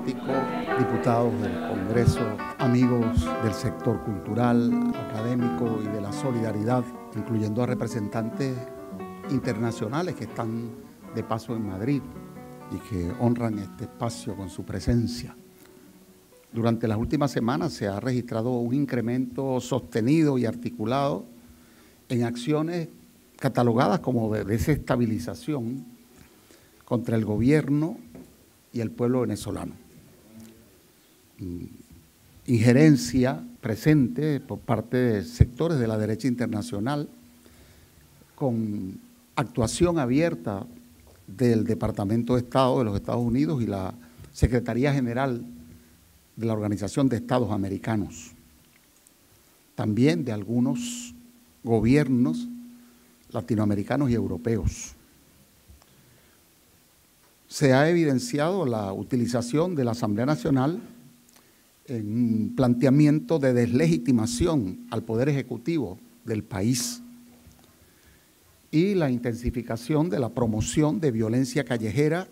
políticos, diputados del Congreso, amigos del sector cultural, académico y de la solidaridad, incluyendo a representantes internacionales que están de paso en Madrid y que honran este espacio con su presencia. Durante las últimas semanas se ha registrado un incremento sostenido y articulado en acciones catalogadas como de desestabilización contra el gobierno y el pueblo venezolano. Injerencia presente por parte de sectores de la derecha internacional con actuación abierta del Departamento de Estado de los Estados Unidos y la Secretaría General de la Organización de Estados Americanos. También de algunos gobiernos latinoamericanos y europeos. Se ha evidenciado la utilización de la Asamblea Nacional en un planteamiento de deslegitimación al Poder Ejecutivo del país y la intensificación de la promoción de violencia callejera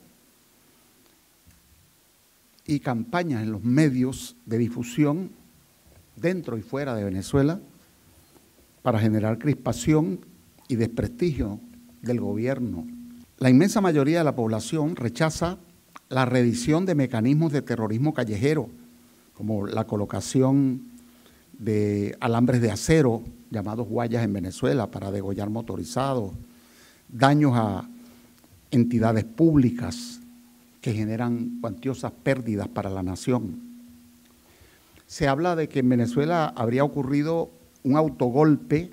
y campañas en los medios de difusión dentro y fuera de Venezuela para generar crispación y desprestigio del gobierno. La inmensa mayoría de la población rechaza la revisión de mecanismos de terrorismo callejero, como la colocación de alambres de acero, llamados guayas en Venezuela, para degollar motorizados, daños a entidades públicas que generan cuantiosas pérdidas para la nación. Se habla de que en Venezuela habría ocurrido un autogolpe,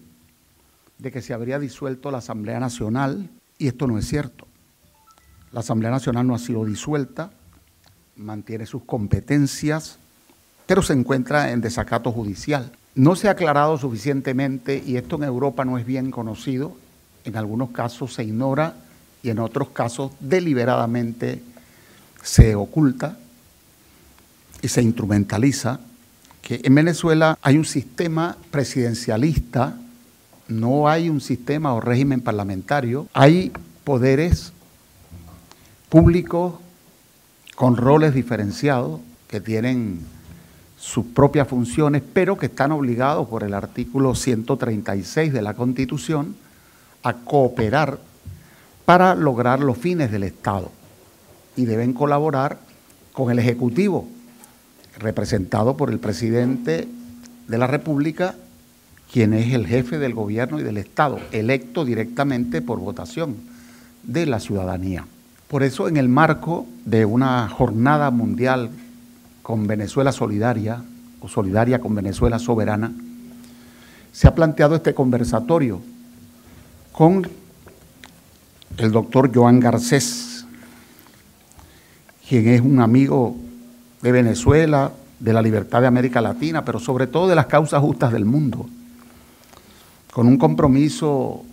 de que se habría disuelto la Asamblea Nacional, y esto no es cierto. La Asamblea Nacional no ha sido disuelta, mantiene sus competencias, pero se encuentra en desacato judicial. No se ha aclarado suficientemente, y esto en Europa no es bien conocido, en algunos casos se ignora y en otros casos deliberadamente se oculta y se instrumentaliza, que en Venezuela hay un sistema presidencialista, no hay un sistema o régimen parlamentario, hay poderes públicos con roles diferenciados que tienen sus propias funciones, pero que están obligados por el artículo 136 de la Constitución a cooperar para lograr los fines del Estado y deben colaborar con el Ejecutivo, representado por el presidente de la República, quien es el jefe del gobierno y del Estado, electo directamente por votación de la ciudadanía. Por eso, en el marco de una jornada mundial con Venezuela solidaria, o solidaria con Venezuela soberana, se ha planteado este conversatorio con el doctor Joan Garcés, quien es un amigo de Venezuela, de la libertad de América Latina, pero sobre todo de las causas justas del mundo, con un compromiso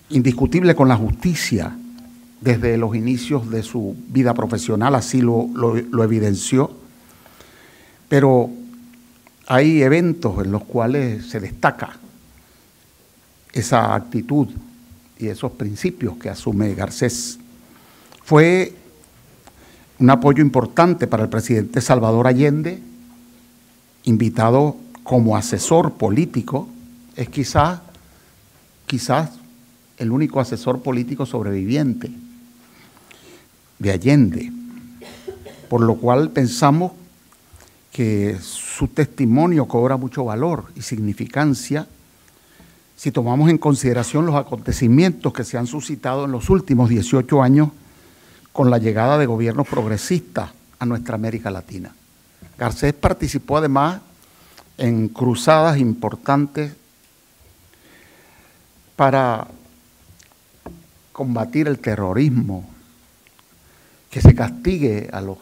indiscutible con la justicia desde los inicios de su vida profesional, así lo evidenció, pero hay eventos en los cuales se destaca esa actitud y esos principios que asume Garcés. Fue un apoyo importante para el presidente Salvador Allende, invitado como asesor político. Es quizás el único asesor político sobreviviente de Allende, por lo cual pensamos que su testimonio cobra mucho valor y significancia si tomamos en consideración los acontecimientos que se han suscitado en los últimos 18 años con la llegada de gobiernos progresistas a nuestra América Latina. Garcés participó además en cruzadas importantes para combatir el terrorismo, que se castigue a los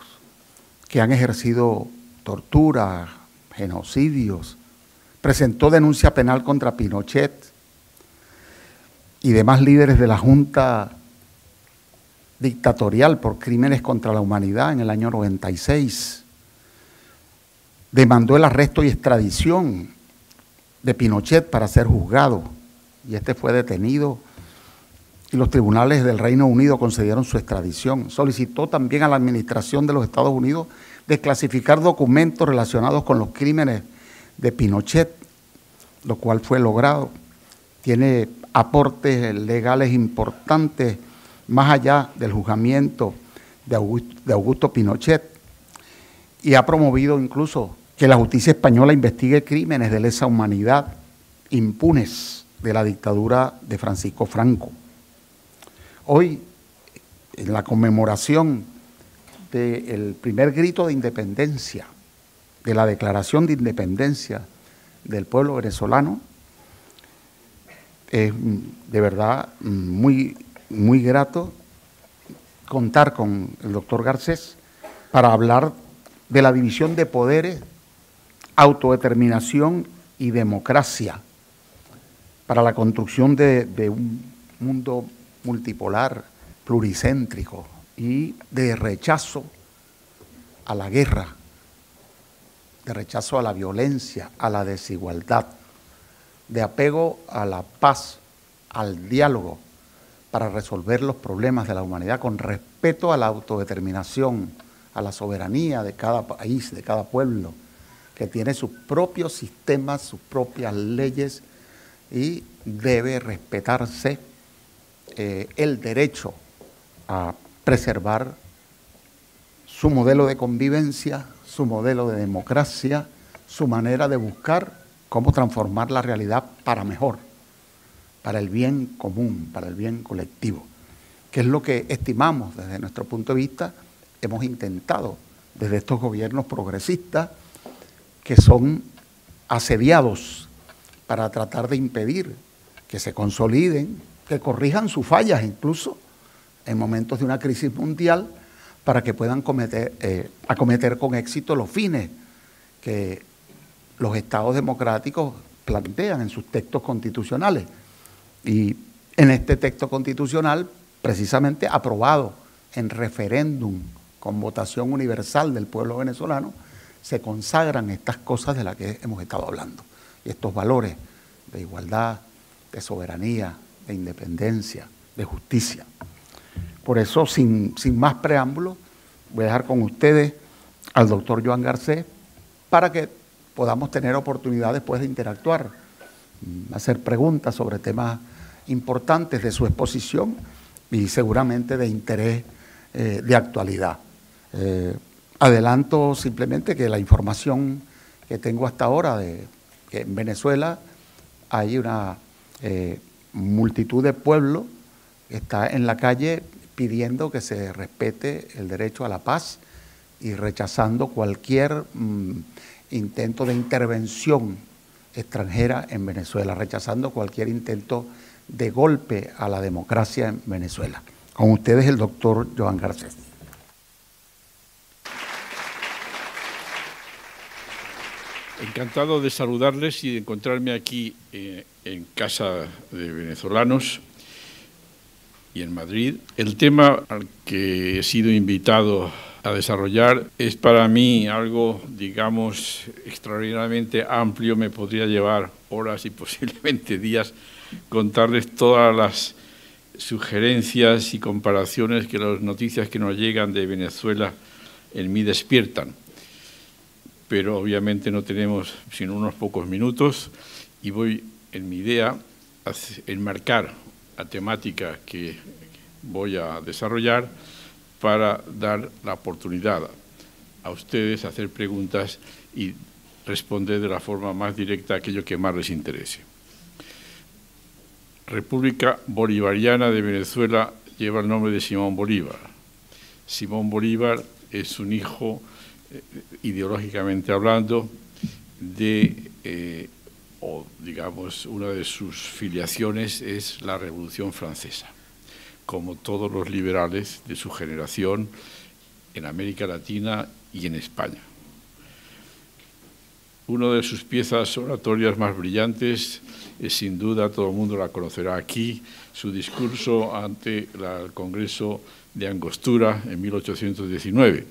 que han ejercido tortura, genocidios, presentó denuncia penal contra Pinochet y demás líderes de la Junta dictatorial por crímenes contra la humanidad en el año 96. Demandó el arresto y extradición de Pinochet para ser juzgado, y este fue detenido y los tribunales del Reino Unido concedieron su extradición. Solicitó también a la administración de los Estados Unidos desclasificar documentos relacionados con los crímenes de Pinochet, lo cual fue logrado. Tiene aportes legales importantes más allá del juzgamiento de Augusto Pinochet, y ha promovido incluso que la justicia española investigue crímenes de lesa humanidad impunes de la dictadura de Francisco Franco. Hoy, en la conmemoración del primer grito de independencia, de la declaración de independencia del pueblo venezolano, es de verdad muy grato contar con el doctor Garcés para hablar de la división de poderes, autodeterminación y democracia para la construcción de un mundo multipolar, pluricéntrico y de rechazo a la guerra, de rechazo a la violencia, a la desigualdad, de apego a la paz, al diálogo, para resolver los problemas de la humanidad con respeto a la autodeterminación, a la soberanía de cada país, de cada pueblo, que tiene sus propios sistemas, sus propias leyes, y debe respetarse el derecho a preservar su modelo de convivencia, su modelo de democracia, su manera de buscar cómo transformar la realidad para mejor, para el bien común, para el bien colectivo, que es lo que estimamos desde nuestro punto de vista. Hemos intentado desde estos gobiernos progresistas que son asediados para tratar de impedir que se consoliden, que corrijan sus fallas incluso en momentos de una crisis mundial, para que puedan acometer con éxito los fines que los estados democráticos plantean en sus textos constitucionales. Y en este texto constitucional, precisamente aprobado en referéndum con votación universal del pueblo venezolano, se consagran estas cosas de las que hemos estado hablando, y estos valores de igualdad, de soberanía, de independencia, de justicia. Por eso, sin más preámbulos, voy a dejar con ustedes al doctor Joan Garcés para que podamos tener oportunidad después de interactuar, hacer preguntas sobre temas importantes de su exposición y seguramente de interés de actualidad. Adelanto simplemente que la información que tengo hasta ahora de que en Venezuela hay una multitud de pueblos que está en la calle pidiendo que se respete el derecho a la paz y rechazando cualquier intento de intervención extranjera en Venezuela, rechazando cualquier intento de golpe a la democracia en Venezuela. Con ustedes el doctor Joan Garcés. Encantado de saludarles y de encontrarme aquí en casa de venezolanos y en Madrid. El tema al que he sido invitado a desarrollar es para mí algo, digamos, extraordinariamente amplio. Me podría llevar horas y posiblemente días contarles todas las sugerencias y comparaciones que las noticias que nos llegan de Venezuela en mí despiertan. Pero obviamente no tenemos sino unos pocos minutos y voy en mi idea a enmarcar la temática que voy a desarrollar para dar la oportunidad a ustedes a hacer preguntas y responder de la forma más directa a aquello que más les interese. República Bolivariana de Venezuela lleva el nombre de Simón Bolívar. Simón Bolívar es un hijo, ideológicamente hablando, o digamos, una de sus filiaciones es la Revolución Francesa, como todos los liberales de su generación en América Latina y en España. Una de sus piezas oratorias más brillantes es, sin duda, todo el mundo la conocerá aquí, su discurso ante el Congreso de Angostura en 1819,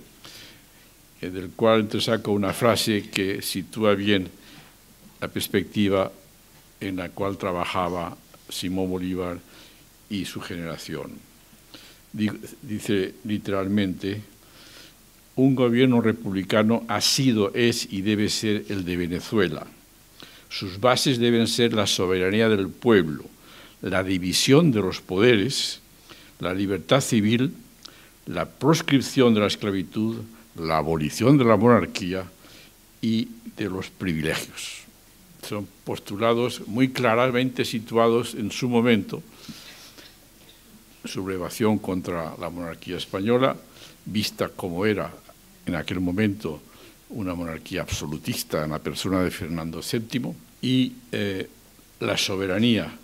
del cual entresaco una frase que sitúa bien la perspectiva en la cual trabajaba Simón Bolívar y su generación. Dice literalmente: un gobierno republicano ha sido, es y debe ser el de Venezuela. Sus bases deben ser la soberanía del pueblo, la división de los poderes, la libertad civil, la proscripción de la esclavitud, la abolición de la monarquía y de los privilegios. Son postulados muy claramente situados en su momento. Sublevación contra la monarquía española, vista como era en aquel momento una monarquía absolutista en la persona de Fernando VII, y la soberanía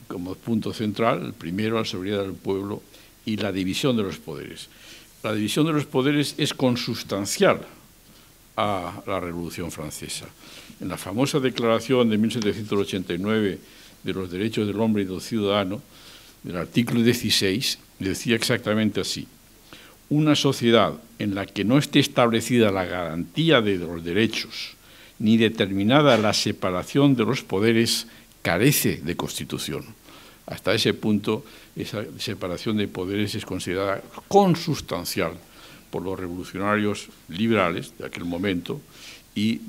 como punto central, el primero, la soberanía del pueblo, y la división de los poderes. La división de los poderes es consustancial a la Revolución Francesa. En la famosa Declaración de 1789 de los Derechos del Hombre y del Ciudadano, del artículo 16, decía exactamente así: una sociedad en la que no esté establecida la garantía de los derechos ni determinada la separación de los poderes carece de Constitución. Hasta ese punto, esa separación de poderes es considerada consustancial por los revolucionarios liberales de aquel momento y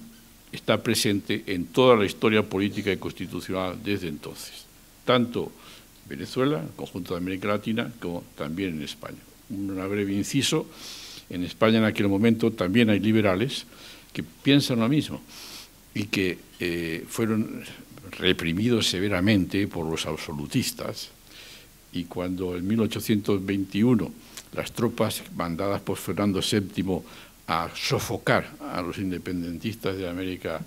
está presente en toda la historia política y constitucional desde entonces, tanto en Venezuela, el conjunto de América Latina, como también en España. Un breve inciso: en España en aquel momento también hay liberales que piensan lo mismo y que fueron reprimidos severamente por los absolutistas, y cuando en 1821 las tropas mandadas por Fernando VII a sofocar a los independentistas de América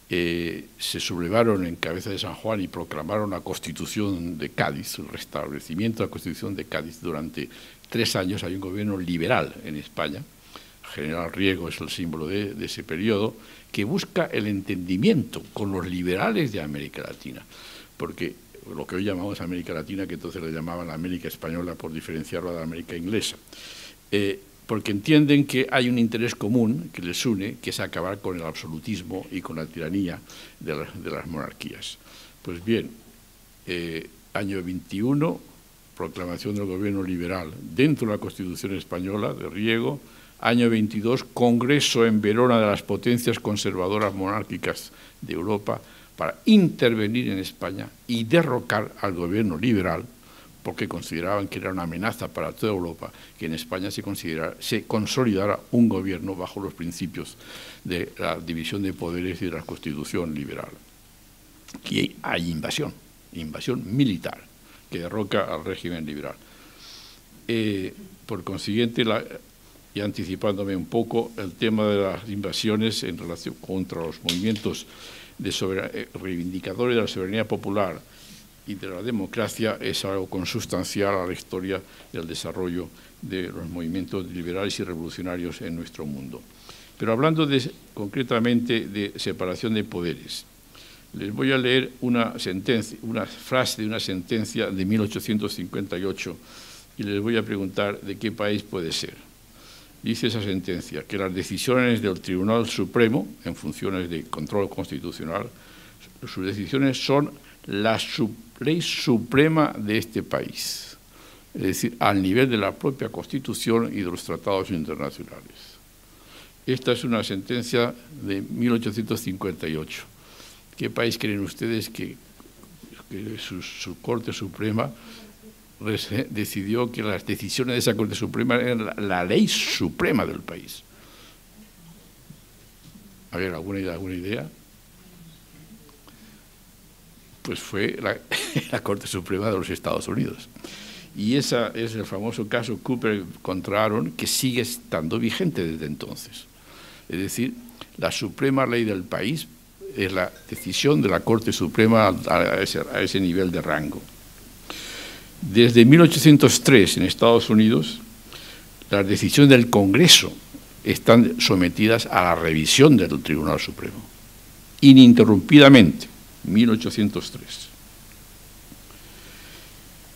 se sublevaron en Cabeza de San Juan y proclamaron la Constitución de Cádiz, el restablecimiento de la Constitución de Cádiz. Durante 3 años hay un gobierno liberal en España. General Riego es el símbolo de ese periodo, que busca el entendimiento con los liberales de América Latina, porque lo que hoy llamamos América Latina, que entonces le llamaban la América Española por diferenciarlo de la América Inglesa, porque entienden que hay un interés común que les une, que es acabar con el absolutismo y con la tiranía de las monarquías. Pues bien, año 21, proclamación del gobierno liberal dentro de la Constitución española de Riego. Año 22, Congreso en Verona de las potencias conservadoras monárquicas de Europa para intervenir en España y derrocar al gobierno liberal, porque consideraban que era una amenaza para toda Europa que en España se consolidara un gobierno bajo los principios de la división de poderes y de la Constitución liberal. Y hay invasión militar que derroca al régimen liberal. Por consiguiente, y anticipándome un poco, el tema de las invasiones en relación contra los movimientos reivindicadores de la soberanía popular y de la democracia es algo consustancial a la historia del desarrollo de los movimientos liberales y revolucionarios en nuestro mundo. Pero hablando concretamente de separación de poderes, les voy a leer una frase de una sentencia de 1858 y les voy a preguntar de qué país puede ser. Dice esa sentencia que las decisiones del Tribunal Supremo, en funciones de control constitucional, sus decisiones son la ley suprema de este país, es decir, al nivel de la propia Constitución y de los tratados internacionales. Esta es una sentencia de 1858. ¿Qué país creen ustedes que su Corte Suprema decidió que las decisiones de esa Corte Suprema eran la ley suprema del país? A ver, ¿alguna idea? Pues fue la Corte Suprema de los Estados Unidos. Y ese es el famoso caso Cooper contra Aaron, que sigue estando vigente desde entonces. Es decir, la suprema ley del país es la decisión de la Corte Suprema a ese nivel de rango. Desde 1803 en Estados Unidos, las decisiones del Congreso están sometidas a la revisión del Tribunal Supremo, ininterrumpidamente, 1803.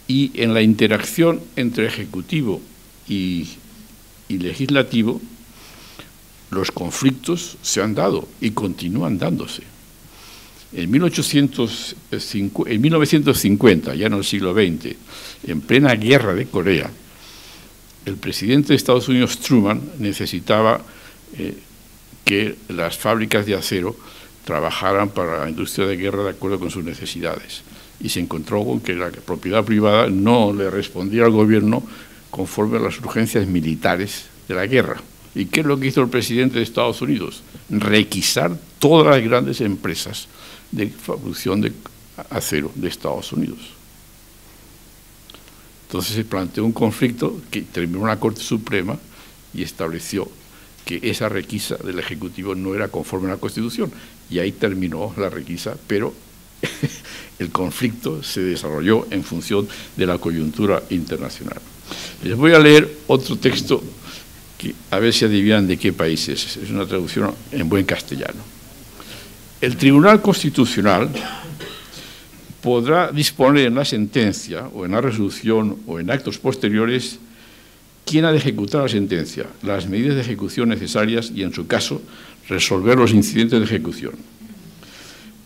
Y en la interacción entre Ejecutivo y Legislativo, los conflictos se han dado y continúan dándose. En 1950, ya en el siglo XX, en plena guerra de Corea, el presidente de Estados Unidos, Truman, necesitaba que las fábricas de acero trabajaran para la industria de guerra de acuerdo con sus necesidades. Y se encontró con que la propiedad privada no le respondía al gobierno conforme a las urgencias militares de la guerra. ¿Y qué es lo que hizo el presidente de Estados Unidos? Requisar todas las grandes empresas de producción de acero de Estados Unidos. Entonces se planteó un conflicto que terminó en la Corte Suprema y estableció que esa requisa del Ejecutivo no era conforme a la Constitución. Y ahí terminó la requisa, pero el conflicto se desarrolló en función de la coyuntura internacional. Les voy a leer otro texto que a ver si adivinan de qué país es. Es una traducción en buen castellano. El Tribunal Constitucional podrá disponer en la sentencia o en la resolución o en actos posteriores quién ha de ejecutar la sentencia, las medidas de ejecución necesarias y, en su caso, resolver los incidentes de ejecución.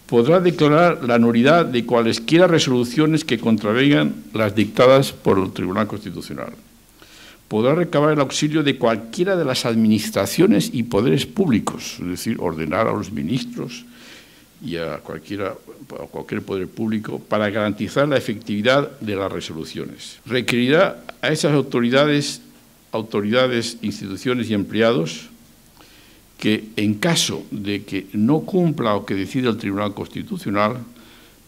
Podrá declarar la nulidad de cualesquiera resoluciones que contravengan las dictadas por el Tribunal Constitucional. Podrá recabar el auxilio de cualquiera de las administraciones y poderes públicos, es decir, ordenar a los ministros y a cualquier poder público para garantizar la efectividad de las resoluciones. Requerirá a esas autoridades, instituciones y empleados que, en caso de que no cumpla lo que decida el Tribunal Constitucional,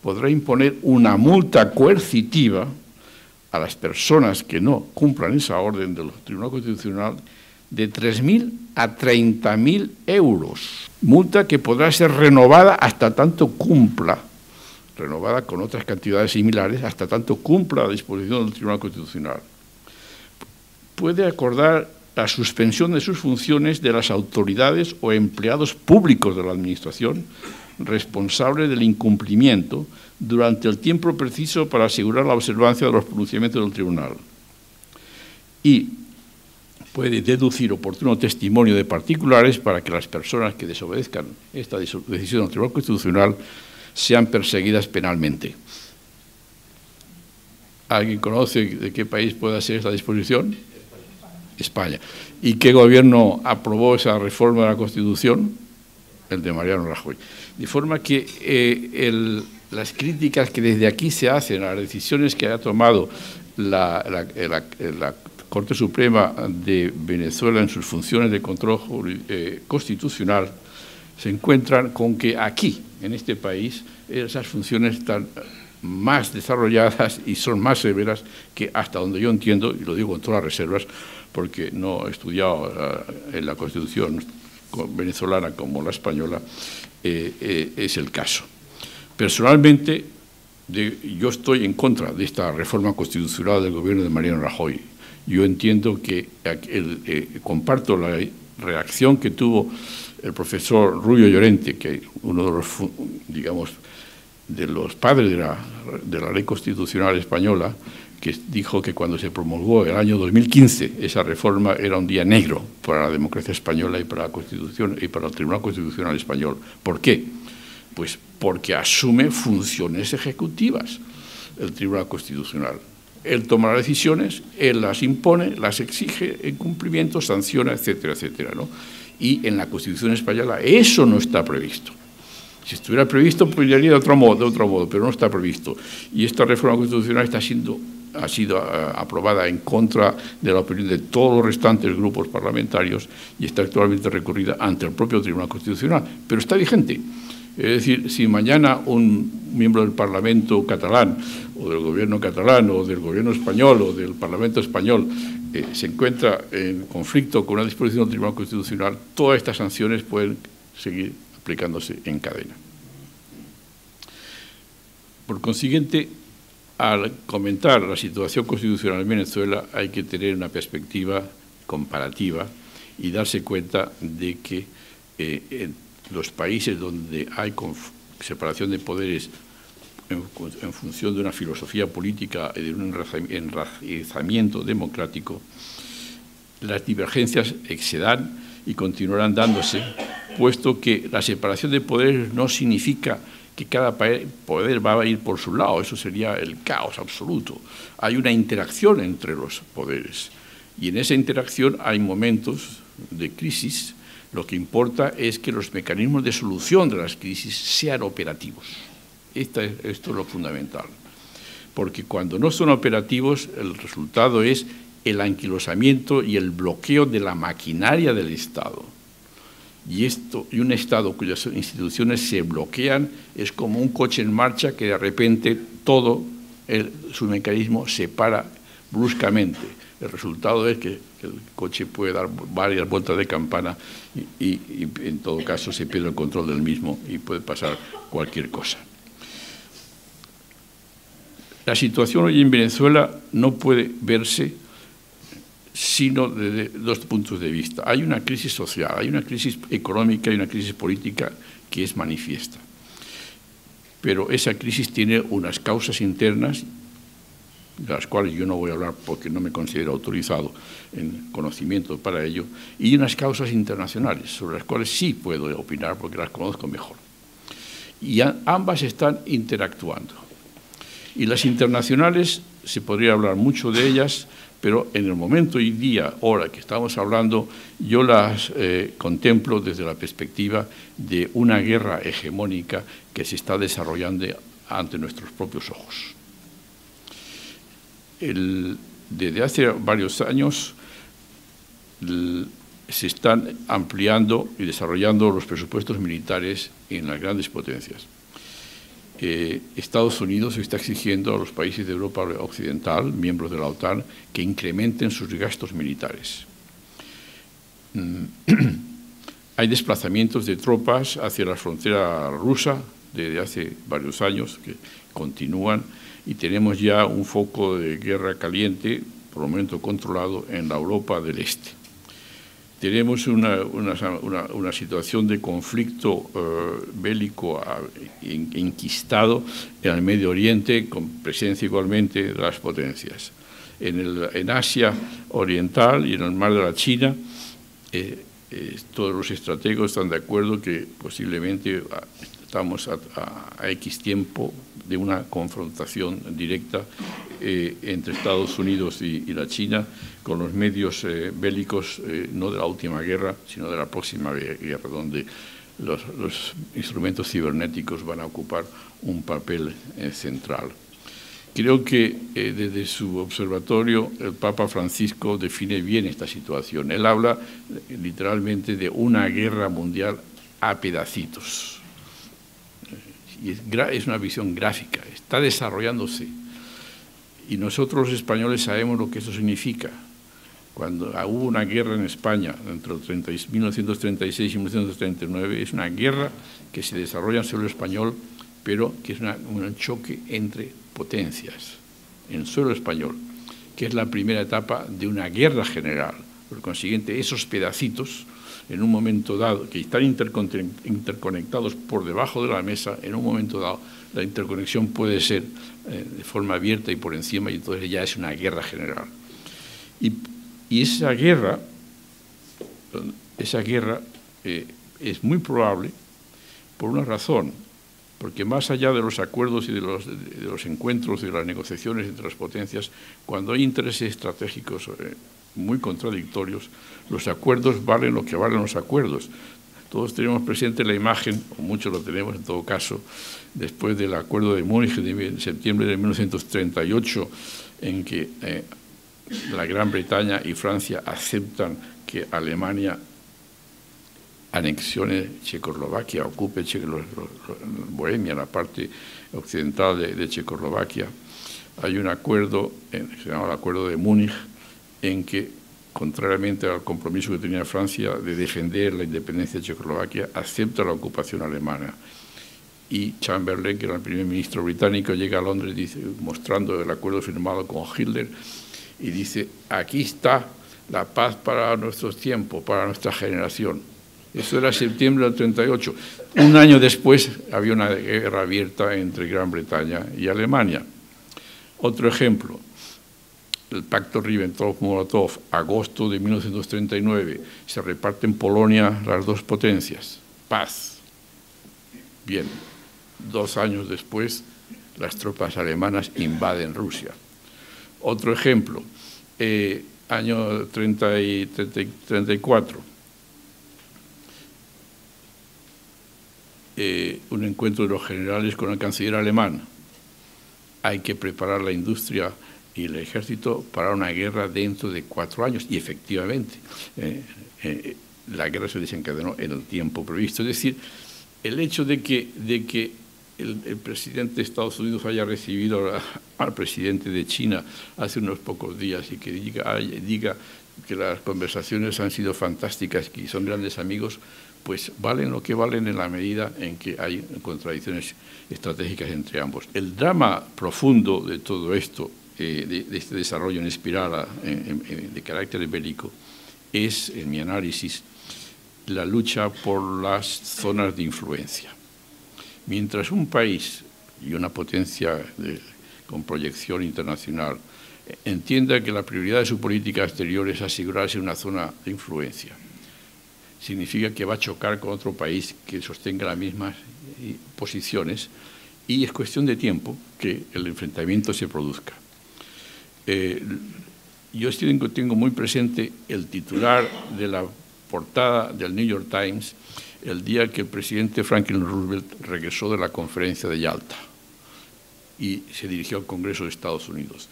podrá imponer una multa coercitiva a las personas que no cumplan esa orden del Tribunal Constitucional de 3.000 a 30.000 euros. Multa que podrá ser renovada hasta tanto cumpla, renovada con otras cantidades similares, hasta tanto cumpla la disposición del Tribunal Constitucional. Puede acordar la suspensión de sus funciones de las autoridades o empleados públicos de la Administración responsables del incumplimiento durante el tiempo preciso para asegurar la observancia de los pronunciamientos del Tribunal. Y puede deducir oportuno testimonio de particulares para que las personas que desobedezcan esta decisión del Tribunal Constitucional sean perseguidas penalmente. ¿Alguien conoce de qué país puede ser esta disposición? España. ¿Y qué gobierno aprobó esa reforma de la Constitución? El de Mariano Rajoy. De forma que las críticas que desde aquí se hacen a las decisiones que ha tomado la Corte Suprema de Venezuela en sus funciones de control constitucional se encuentran con que aquí, en este país, esas funciones están más desarrolladas y son más severas que, hasta donde yo entiendo, y lo digo con todas las reservas, porque no he estudiado en la Constitución venezolana como la española, es el caso. Personalmente, yo estoy en contra de esta reforma constitucional del gobierno de Mariano Rajoy. Yo entiendo que comparto la reacción que tuvo el profesor Rubio Llorente, que uno de los, digamos, de los padres de la ley constitucional española, que dijo que cuando se promulgó el año 2015 esa reforma era un día negro para la democracia española y para la Constitución y para el Tribunal Constitucional español. ¿Por qué? Pues porque asume funciones ejecutivas el Tribunal Constitucional. Él toma las decisiones, él las impone, las exige en cumplimiento, sanciona, etcétera, etcétera, ¿no? Y en la Constitución española eso no está previsto. Si estuviera previsto, pues iría de otro modo, pero no está previsto. Y esta reforma constitucional ha sido aprobada en contra de la opinión de todos los restantes grupos parlamentarios y está actualmente recurrida ante el propio Tribunal Constitucional, pero está vigente. Es decir, si mañana un miembro del Parlamento catalán o del gobierno catalán o del gobierno español o del Parlamento español se encuentra en conflicto con una disposición del Tribunal Constitucional, todas estas sanciones pueden seguir aplicándose en cadena. Por consiguiente, al comentar la situación constitucional en Venezuela hay que tener una perspectiva comparativa y darse cuenta de que en los países donde hay separación de poderes en función de una filosofía política y de un enraizamiento democrático, las divergencias se dan y continuarán dándose, puesto que la separación de poderes no significa que cada poder va a ir por su lado, eso sería el caos absoluto. Hay una interacción entre los poderes y en esa interacción hay momentos de crisis. Lo que importa es que los mecanismos de solución de las crisis sean operativos. Esto es lo fundamental. Porque cuando no son operativos, el resultado es el anquilosamiento y el bloqueo de la maquinaria del Estado. Y un Estado cuyas instituciones se bloquean es como un coche en marcha que de repente todo su mecanismo se para bruscamente. El resultado es que el coche puede dar varias vueltas de campana y en todo caso se pierde el control del mismo y puede pasar cualquier cosa. La situación hoy en Venezuela no puede verse sino desde dos puntos de vista. Hay una crisis social, hay una crisis económica y una crisis política que es manifiesta. Pero esa crisis tiene unas causas internas, de las cuales yo no voy a hablar porque no me considero autorizado en conocimiento para ello, y unas causas internacionales, sobre las cuales sí puedo opinar porque las conozco mejor. Y ambas están interactuando. Y las internacionales, se podría hablar mucho de ellas, pero en el momento y día, hora que estamos hablando, yo las contemplo desde la perspectiva de una guerra hegemónica que se está desarrollando ante nuestros propios ojos. Desde hace varios años se están ampliando y desarrollando los presupuestos militares en las grandes potencias. Estados Unidos está exigiendo a los países de Europa Occidental, miembros de la OTAN, que incrementen sus gastos militares. Hay desplazamientos de tropas hacia la frontera rusa desde hace varios años que continúan y tenemos ya un foco de guerra caliente, por el momento controlado, en la Europa del Este. Tenemos una situación de conflicto bélico enquistado en el Medio Oriente, con presencia igualmente de las potencias. En Asia Oriental y en el Mar de la China, todos los estrategos están de acuerdo que posiblemente estamos a X tiempo de una confrontación directa entre Estados Unidos y la China, con los medios bélicos, no de la última guerra, sino de la próxima guerra, donde los instrumentos cibernéticos van a ocupar un papel central. Creo que desde su observatorio el Papa Francisco define bien esta situación. Él habla literalmente de una guerra mundial a pedacitos. Y es una visión gráfica, está desarrollándose. Y nosotros los españoles sabemos lo que eso significa. Cuando hubo una guerra en España entre 1936 y 1939, es una guerra que se desarrolla en suelo español, pero que es un choque entre potencias en suelo español, que es la primera etapa de una guerra general. Por consiguiente, esos pedacitos, en un momento dado, que están interconectados por debajo de la mesa, en un momento dado, la interconexión puede ser de forma abierta y por encima, y entonces ya es una guerra general. Y esa guerra es muy probable por una razón, porque más allá de los acuerdos y de los encuentros y de las negociaciones entre las potencias, cuando hay intereses estratégicos muy contradictorios, los acuerdos valen lo que valen los acuerdos. Todos tenemos presente la imagen, o muchos lo tenemos en todo caso, después del Acuerdo de Múnich de septiembre de 1938, en que la Gran Bretaña y Francia aceptan que Alemania anexione Checoslovaquia, ocupe Bohemia, la parte occidental de Checoslovaquia. Hay un acuerdo, que se llama el Acuerdo de Múnich, en que, contrariamente al compromiso que tenía Francia de defender la independencia de Checoslovaquia, acepta la ocupación alemana. Y Chamberlain, que era el primer ministro británico, llega a Londres mostrando el acuerdo firmado con Hitler y dice: aquí está la paz para nuestros tiempos, para nuestra generación. Eso era septiembre del 38. Un año después había una guerra abierta entre Gran Bretaña y Alemania. Otro ejemplo, el pacto Ribbentrop-Molotov, agosto de 1939, se reparten en Polonia las dos potencias. Paz. Bien. 2 años después, las tropas alemanas invaden Rusia. Otro ejemplo, año 34, un encuentro de los generales con el canciller alemán. Hay que preparar la industria y el ejército para una guerra dentro de 4 años. Y efectivamente, la guerra se desencadenó en el tiempo previsto. Es decir, el hecho de que el presidente de Estados Unidos haya recibido al presidente de China hace unos pocos días y que diga que las conversaciones han sido fantásticas, que son grandes amigos, pues valen lo que valen en la medida en que hay contradicciones estratégicas entre ambos. El drama profundo de todo esto, de este desarrollo en espiral de carácter bélico, es, en mi análisis, la lucha por las zonas de influencia. Mientras un país y una potencia con proyección internacional entienda que la prioridad de su política exterior es asegurarse una zona de influencia, significa que va a chocar con otro país que sostenga las mismas posiciones y es cuestión de tiempo que el enfrentamiento se produzca. Yo tengo muy presente el titular de la portada del New York Times el día que el presidente Franklin Roosevelt regresó de la conferencia de Yalta y se dirigió al Congreso de Estados Unidos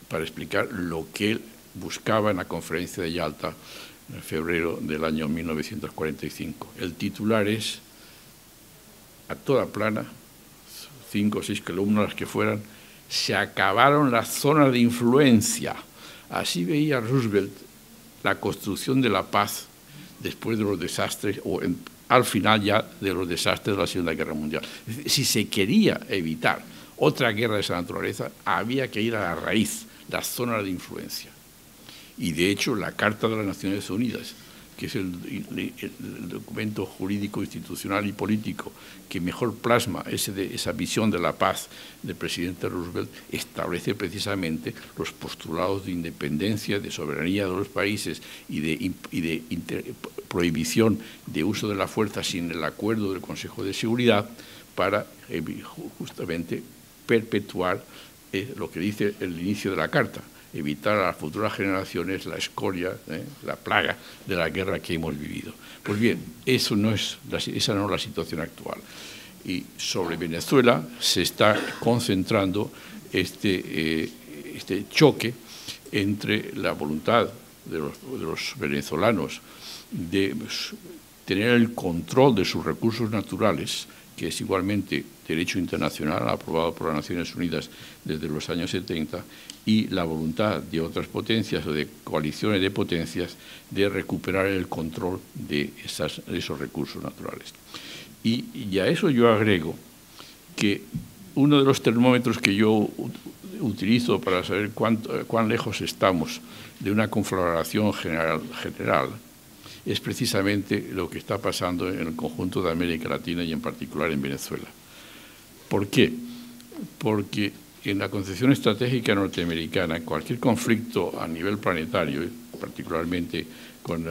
para explicar lo que él buscaba en la conferencia de Yalta en febrero del año 1945. El titular es, a toda plana, 5 o 6 columnas las que fueran, se acabaron las zonas de influencia. Así veía Roosevelt la construcción de la paz después de los desastres, al final ya de los desastres de la Segunda Guerra Mundial. Si se quería evitar otra guerra de esa naturaleza, había que ir a la raíz, las zonas de influencia. Y de hecho, la Carta de las Naciones Unidas, que es el documento jurídico, institucional y político que mejor plasma esa visión de la paz del presidente Roosevelt, establece precisamente los postulados de independencia, de soberanía de los países y de prohibición de uso de la fuerza sin el acuerdo del Consejo de Seguridad para justamente perpetuar lo que dice el inicio de la Carta, evitar a las futuras generaciones la escoria, la plaga de la guerra que hemos vivido. Pues bien, esa no es la situación actual. Y sobre Venezuela se está concentrando este choque entre la voluntad de los venezolanos de tener el control de sus recursos naturales, que es igualmente derecho internacional aprobado por las Naciones Unidas desde los años 70, y la voluntad de otras potencias o de coaliciones de potencias de recuperar el control de esos recursos naturales. Y a eso yo agrego que uno de los termómetros que yo utilizo para saber cuán lejos estamos de una conflagración general es precisamente lo que está pasando en el conjunto de América Latina y en particular en Venezuela. ¿Por qué? Porque en la concepción estratégica norteamericana, cualquier conflicto a nivel planetario, particularmente con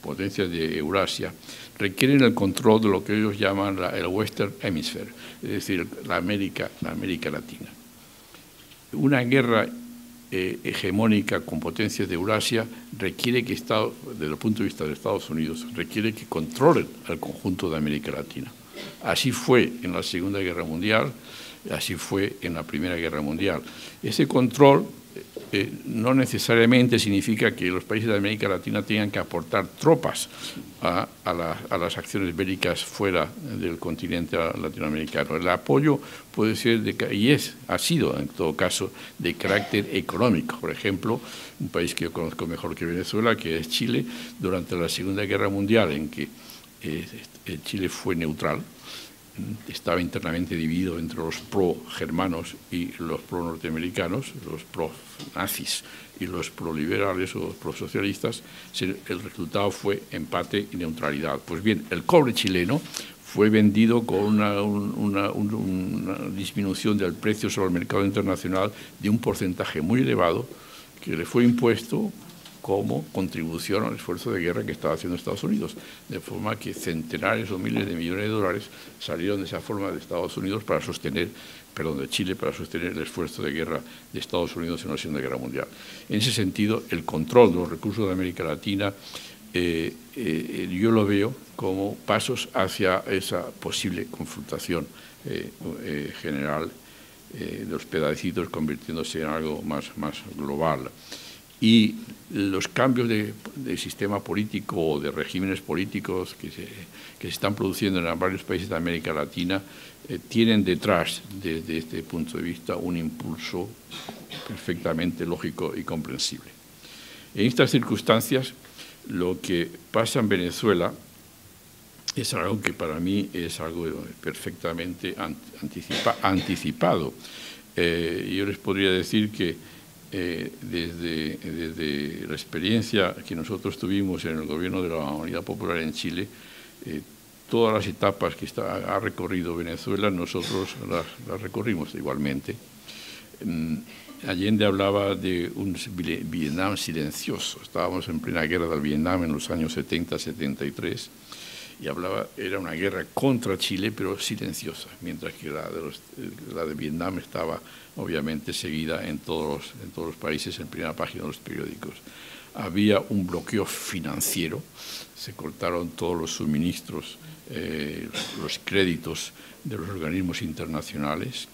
potencias de Eurasia, requieren el control de lo que ellos llaman el Western Hemisphere, es decir, la América Latina. Una guerra hegemónica con potencias de Eurasia requiere que desde el punto de vista de Estados Unidos, requiere que controlen al conjunto de América Latina. Así fue en la Segunda Guerra Mundial, así fue en la Primera Guerra Mundial. Ese control no necesariamente significa que los países de América Latina tengan que aportar tropas a las acciones bélicas fuera del continente latinoamericano. El apoyo puede ser, ha sido en todo caso, de carácter económico. Por ejemplo, un país que yo conozco mejor que Venezuela, que es Chile, durante la Segunda Guerra Mundial, en que Chile fue neutral, estaba internamente dividido entre los pro-germanos y los pro-norteamericanos, los pro-nazis y los pro-liberales o pro-socialistas. El resultado fue empate y neutralidad. Pues bien, el cobre chileno fue vendido con una disminución del precio sobre el mercado internacional de un porcentaje muy elevado que le fue impuesto como contribución al esfuerzo de guerra que estaba haciendo Estados Unidos, de forma que centenares o miles de millones de dólares salieron de esa forma de Estados Unidos para sostener, perdón, de Chile para sostener el esfuerzo de guerra de Estados Unidos en la Segunda Guerra Mundial. En ese sentido, el control de los recursos de América Latina yo lo veo como pasos hacia esa posible confrontación general de los pedacitos convirtiéndose en algo más global. Y los cambios de sistema político o de regímenes políticos que se están produciendo en varios países de América Latina tienen detrás, desde este punto de vista, un impulso perfectamente lógico y comprensible. En estas circunstancias, lo que pasa en Venezuela es algo que para mí es algo perfectamente anticipado. Yo les podría decir que desde la experiencia que nosotros tuvimos en el gobierno de la Unidad Popular en Chile, todas las etapas que ha recorrido Venezuela, nosotros las recorrimos igualmente. Allende hablaba de un Vietnam silencioso. Estábamos en plena guerra del Vietnam en los años 70-73 y era una guerra contra Chile, pero silenciosa, mientras que la de Vietnam estaba obviamente seguida en todos los países en primera página de los periódicos. Había un bloqueo financiero, se cortaron todos los suministros, los créditos de los organismos internacionales.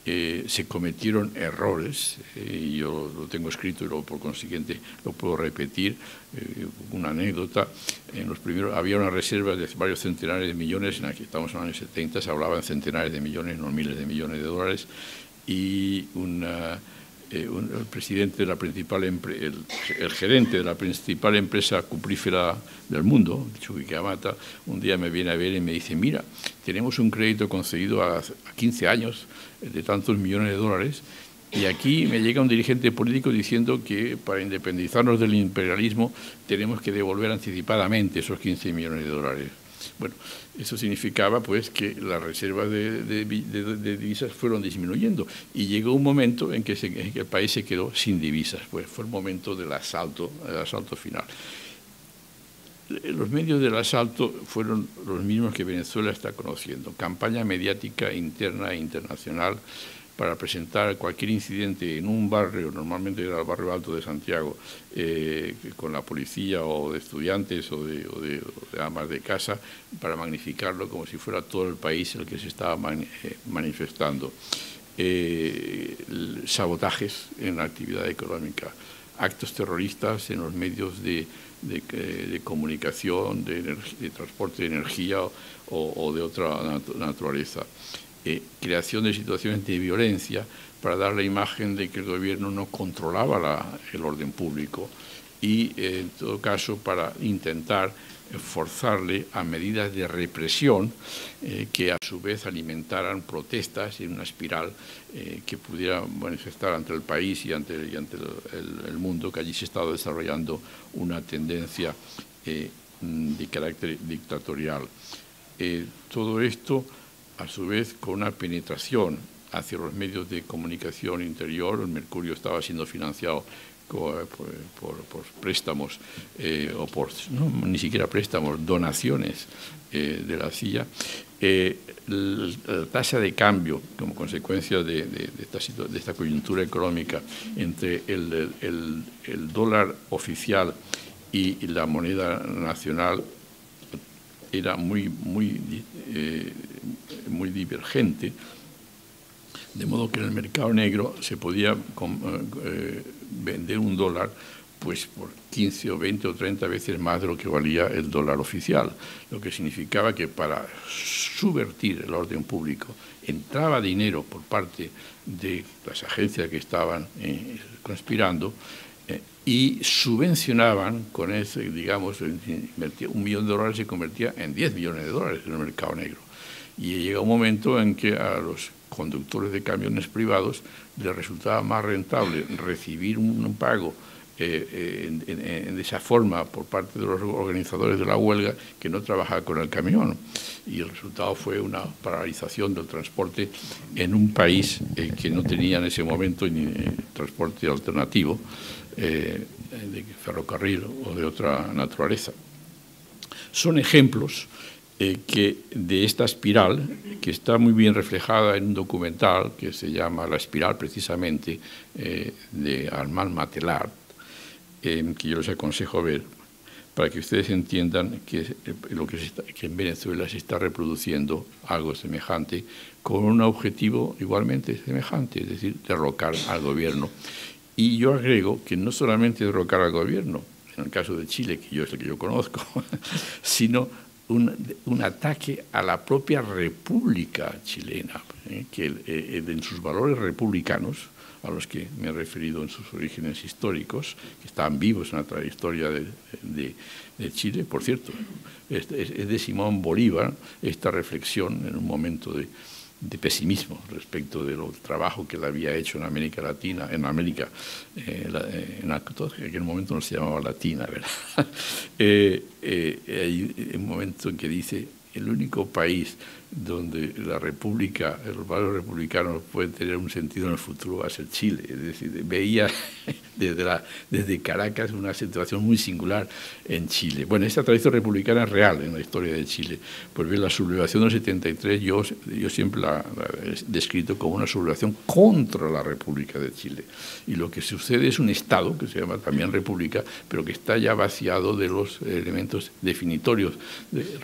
Se cometieron errores, yo lo tengo escrito y luego por consiguiente lo puedo repetir, una anécdota, había una reserva de varios centenares de millones, aquí estamos en los años 70, se hablaba en centenares de millones, no miles de millones de dólares, y el presidente de la principal el gerente de la principal empresa cuprífera del mundo, Chuquicamata, un día me viene a ver y me dice: mira, tenemos un crédito concedido a 15 años de tantos millones de dólares y aquí me llega un dirigente político diciendo que para independizarnos del imperialismo tenemos que devolver anticipadamente esos 15 millones de dólares. Bueno, eso significaba pues que las reservas de divisas fueron disminuyendo y llegó un momento en que el país se quedó sin divisas, pues fue el momento del asalto final. Los medios del asalto fueron los mismos que Venezuela está conociendo: campaña mediática interna e internacional para presentar cualquier incidente en un barrio, normalmente era el barrio alto de Santiago, con la policía o de estudiantes o de amas de casa, para magnificarlo como si fuera todo el país el que se estaba manifestando. Sabotajes en la actividad económica, actos terroristas en los medios de comunicación, de transporte de energía o de otra naturaleza. Creación de situaciones de violencia para dar la imagen de que el gobierno no controlaba el orden público y, en todo caso, para intentar forzarle a medidas de represión que a su vez alimentaran protestas en una espiral que pudiera manifestar ante el país y ante el mundo que allí se estaba desarrollando una tendencia de carácter dictatorial. Todo esto, a su vez, con una penetración hacia los medios de comunicación interior. El Mercurio estaba siendo financiado por préstamos, ni siquiera préstamos, donaciones de la CIA. La tasa de cambio, como consecuencia de esta coyuntura económica, entre el dólar oficial y la moneda nacional era muy divergente, de modo que en el mercado negro se podía vender un dólar pues por 15 o 20 o 30 veces más de lo que valía el dólar oficial, lo que significaba que para subvertir el orden público entraba dinero por parte de las agencias que estaban conspirando y subvencionaban con ese, digamos, $1 millón se convertía en $10 millones en el mercado negro. Y llega un momento en que a los conductores de camiones privados les resultaba más rentable recibir un pago de esa forma por parte de los organizadores de la huelga, que no trabajaba con el camión. Y el resultado fue una paralización del transporte en un país que no tenía en ese momento ni transporte alternativo, de ferrocarril o de otra naturaleza. Son ejemplos de esta espiral, que está muy bien reflejada en un documental que se llama La espiral, precisamente, de Armand Matelard, que yo les aconsejo ver, para que ustedes entiendan que en Venezuela se está reproduciendo algo semejante, con un objetivo igualmente semejante, es decir, derrocar al gobierno. Y yo agrego que no solamente derrocar al gobierno, en el caso de Chile, que es el que yo conozco, sino un ataque a la propia república chilena, que en sus valores republicanos, a los que me he referido en sus orígenes históricos, que están vivos en la trayectoria de Chile. Por cierto, es de Simón Bolívar esta reflexión en un momento de pesimismo respecto del trabajo que él había hecho en América Latina, en aquel momento no se llamaba Latina, ¿verdad? Hay un momento en que dice: el único país donde la república, los valores republicanos pueden tener un sentido en el futuro va a ser Chile. Es decir, veía desde Caracas una situación muy singular en Chile. Bueno, esta tradición republicana es real en la historia de Chile. Pues bien, la sublevación del 73 yo siempre la he descrito como una sublevación contra la República de Chile. Y lo que sucede es un Estado, que se llama también República, pero que está ya vaciado de los elementos definitorios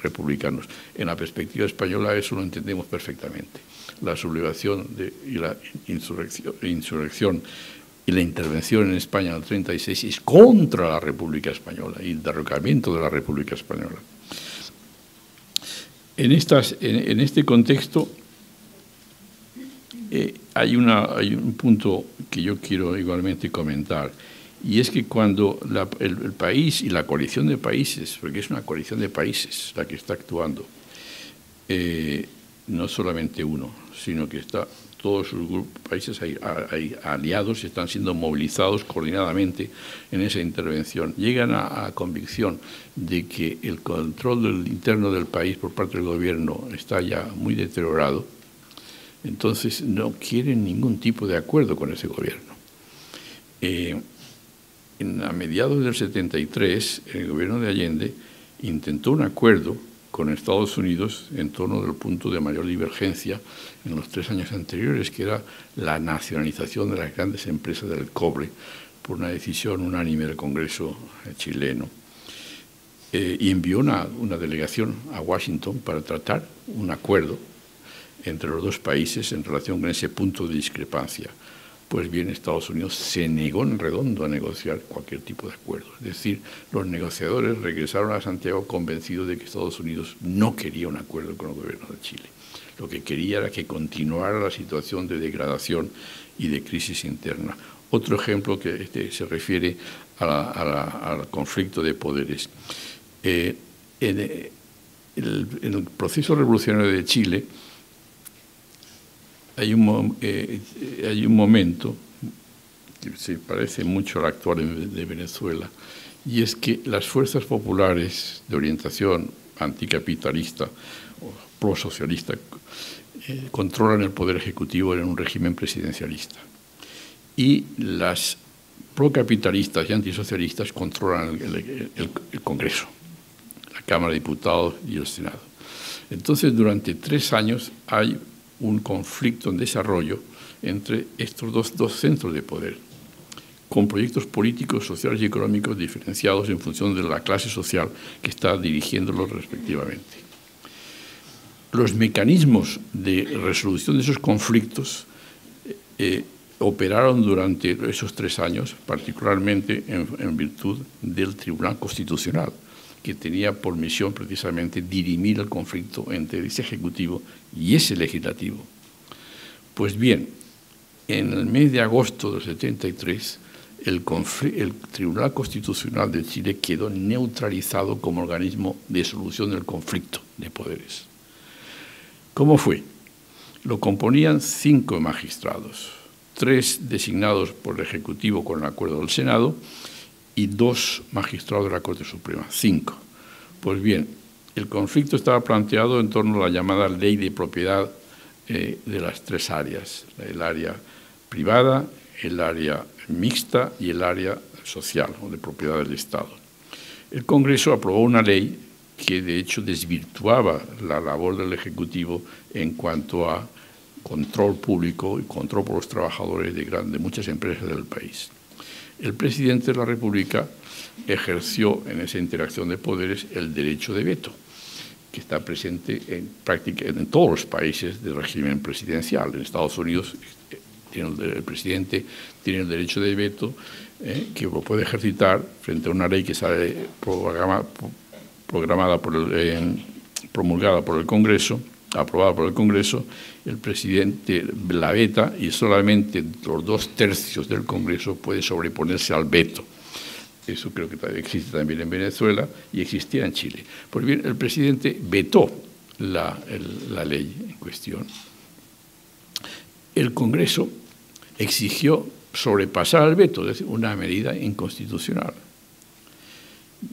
republicanos. En la perspectiva española eso lo entendemos perfectamente. La sublevación y la insurrección y la intervención en España en el 36 es contra la República Española y el derrocamiento de la República Española. En este contexto hay un punto que yo quiero igualmente comentar, y es que cuando el país y la coalición de países, porque es una coalición de países la que está actuando, no solamente uno, sino que todos sus países hay aliados y están siendo movilizados coordinadamente en esa intervención. Llegan a la convicción de que el control interno del país por parte del gobierno está ya muy deteriorado, entonces no quieren ningún tipo de acuerdo con ese gobierno. A mediados del 73, el gobierno de Allende intentó un acuerdo con Estados Unidos en torno del punto de mayor divergencia en los 3 años anteriores, que era la nacionalización de las grandes empresas del cobre por una decisión unánime del Congreso chileno. Y envió una delegación a Washington para tratar un acuerdo entre los dos países en relación con ese punto de discrepancia. Pues bien, Estados Unidos se negó en redondo a negociar cualquier tipo de acuerdo. Es decir, los negociadores regresaron a Santiago convencidos de que Estados Unidos no quería un acuerdo con el gobierno de Chile. Lo que quería era que continuara la situación de degradación y de crisis interna. Otro ejemplo que se refiere al conflicto de poderes. En el proceso revolucionario de Chile, hay un momento que se parece mucho al actual de Venezuela, y es que las fuerzas populares de orientación anticapitalista o prosocialista controlan el poder ejecutivo en un régimen presidencialista, y las procapitalistas y antisocialistas controlan el Congreso, la Cámara de Diputados y el Senado. Entonces, durante 3 años hay un conflicto en desarrollo entre estos dos centros de poder, con proyectos políticos, sociales y económicos diferenciados en función de la clase social que está dirigiéndolos respectivamente. Los mecanismos de resolución de esos conflictos operaron durante esos 3 años, particularmente en virtud del Tribunal Constitucional, que tenía por misión precisamente dirimir el conflicto entre ese Ejecutivo y ese Legislativo. Pues bien, en el mes de agosto del 73, el Tribunal Constitucional de Chile quedó neutralizado como organismo de solución del conflicto de poderes. ¿Cómo fue? Lo componían 5 magistrados, 3 designados por el Ejecutivo con el acuerdo del Senado y 2 magistrados de la Corte Suprema, 5. Pues bien, el conflicto estaba planteado en torno a la llamada ley de propiedad de las 3 áreas, el área privada, el área mixta y el área social o de propiedad del Estado. El Congreso aprobó una ley que de hecho desvirtuaba la labor del Ejecutivo en cuanto a control público y control por los trabajadores de muchas empresas del país. El presidente de la República ejerció en esa interacción de poderes el derecho de veto, que está presente en todos los países del régimen presidencial. En Estados Unidos el presidente tiene el derecho de veto que lo puede ejercitar frente a una ley que sale promulgada por el Congreso, aprobada por el Congreso. El presidente la veta y solamente los 2/3 del Congreso puede sobreponerse al veto. Eso creo que existe también en Venezuela y existía en Chile. Pues bien, el presidente vetó la ley en cuestión. El Congreso exigió sobrepasar el veto, es decir, una medida inconstitucional.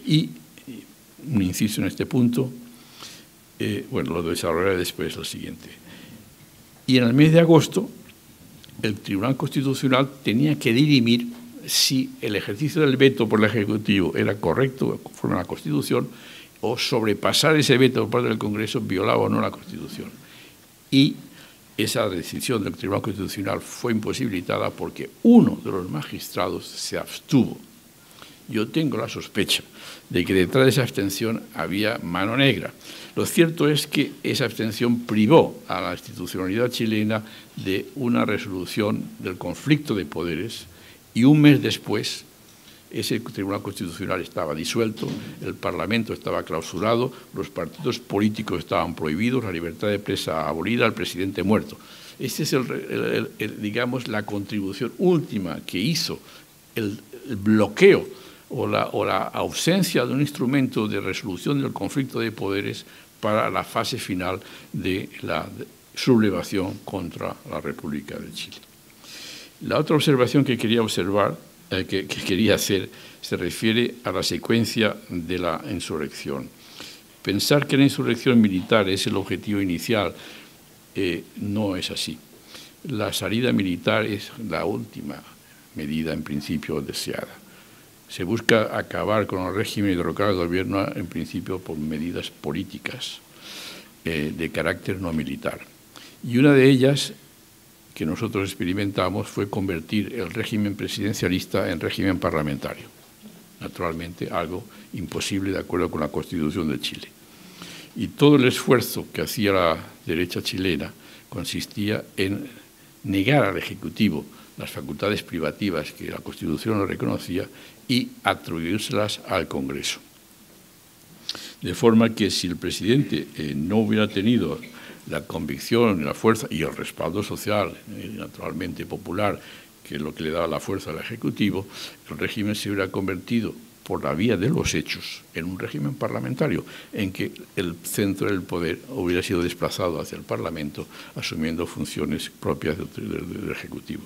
Y un inciso en este punto, bueno, lo desarrollaré después, lo siguiente. Y en el mes de agosto, el Tribunal Constitucional tenía que dirimir si el ejercicio del veto por el Ejecutivo era correcto conforme a la Constitución o sobrepasar ese veto por parte del Congreso violaba o no la Constitución. Y esa decisión del Tribunal Constitucional fue imposibilitada porque uno de los magistrados se abstuvo. Yo tengo la sospecha de que detrás de esa abstención había mano negra. Lo cierto es que esa abstención privó a la institucionalidad chilena de una resolución del conflicto de poderes y un mes después ese Tribunal Constitucional estaba disuelto, el Parlamento estaba clausurado, los partidos políticos estaban prohibidos, la libertad de prensa abolida, el presidente muerto. Esta es, digamos, la contribución última que hizo el bloqueo o la ausencia de un instrumento de resolución del conflicto de poderes para la fase final de la sublevación contra la República de Chile. La otra observación que quería hacer se refiere a la secuencia de la insurrección. Pensar que la insurrección militar es el objetivo inicial no es así. La salida militar es la última medida en principio deseada. Se busca acabar con el régimen y derrocar al gobierno en principio por medidas políticas de carácter no militar. Y una de ellas que nosotros experimentamos fue convertir el régimen presidencialista en régimen parlamentario. Naturalmente, algo imposible de acuerdo con la Constitución de Chile. Y todo el esfuerzo que hacía la derecha chilena consistía en negar al Ejecutivo las facultades privativas que la Constitución no reconocía y atribuírselas al Congreso. De forma que si el presidente no hubiera tenido la convicción, la fuerza y el respaldo social, naturalmente popular, que es lo que le daba la fuerza al Ejecutivo, el régimen se hubiera convertido por la vía de los hechos en un régimen parlamentario, en que el centro del poder hubiera sido desplazado hacia el Parlamento, asumiendo funciones propias del Ejecutivo.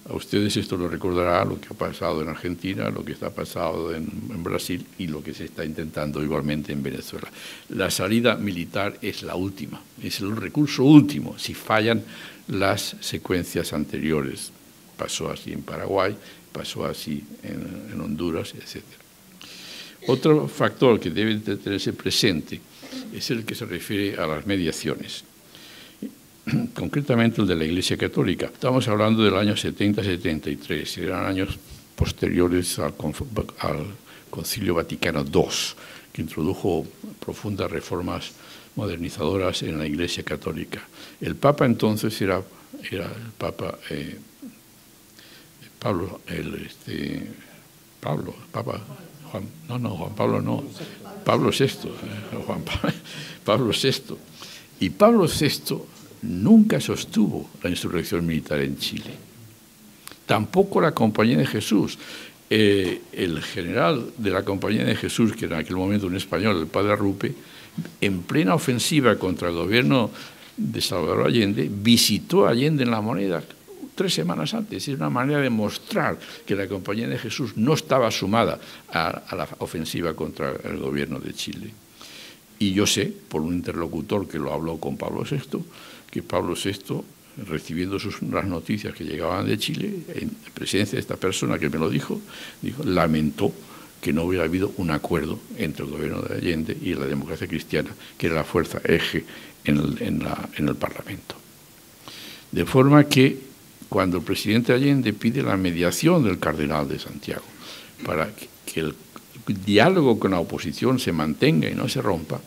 A ustedes esto lo recordará lo que ha pasado en Argentina, lo que está pasando en Brasil y lo que se está intentando igualmente en Venezuela. La salida militar es la última, es el recurso último si fallan las secuencias anteriores. Pasó así en Paraguay, pasó así en Honduras, etc. Otro factor que debe tenerse presente es el que se refiere a las mediaciones. Concretamente el de la Iglesia Católica. Estamos hablando del año 70-73, eran años posteriores al Concilio Vaticano II, que introdujo profundas reformas modernizadoras en la Iglesia Católica. El Papa entonces era el Papa Pablo, Pablo VI, Pablo VI. Y Pablo VI nunca sostuvo la insurrección militar en Chile. Tampoco la Compañía de Jesús. El general de la Compañía de Jesús, que era en aquel momento un español, el padre Arrupe, en plena ofensiva contra el gobierno de Salvador Allende, visitó a Allende en La Moneda 3 semanas antes. Es una manera de mostrar que la Compañía de Jesús no estaba sumada a la ofensiva contra el gobierno de Chile. Y yo sé, por un interlocutor que lo habló con Pablo VI, que Pablo VI, recibiendo las noticias que llegaban de Chile, en presencia de esta persona que me lo dijo, lamentó que no hubiera habido un acuerdo entre el gobierno de Allende y la democracia cristiana, que era la fuerza eje en el Parlamento. De forma que cuando el presidente Allende pide la mediación del cardenal de Santiago para que el diálogo con la oposición se mantenga y no se rompa,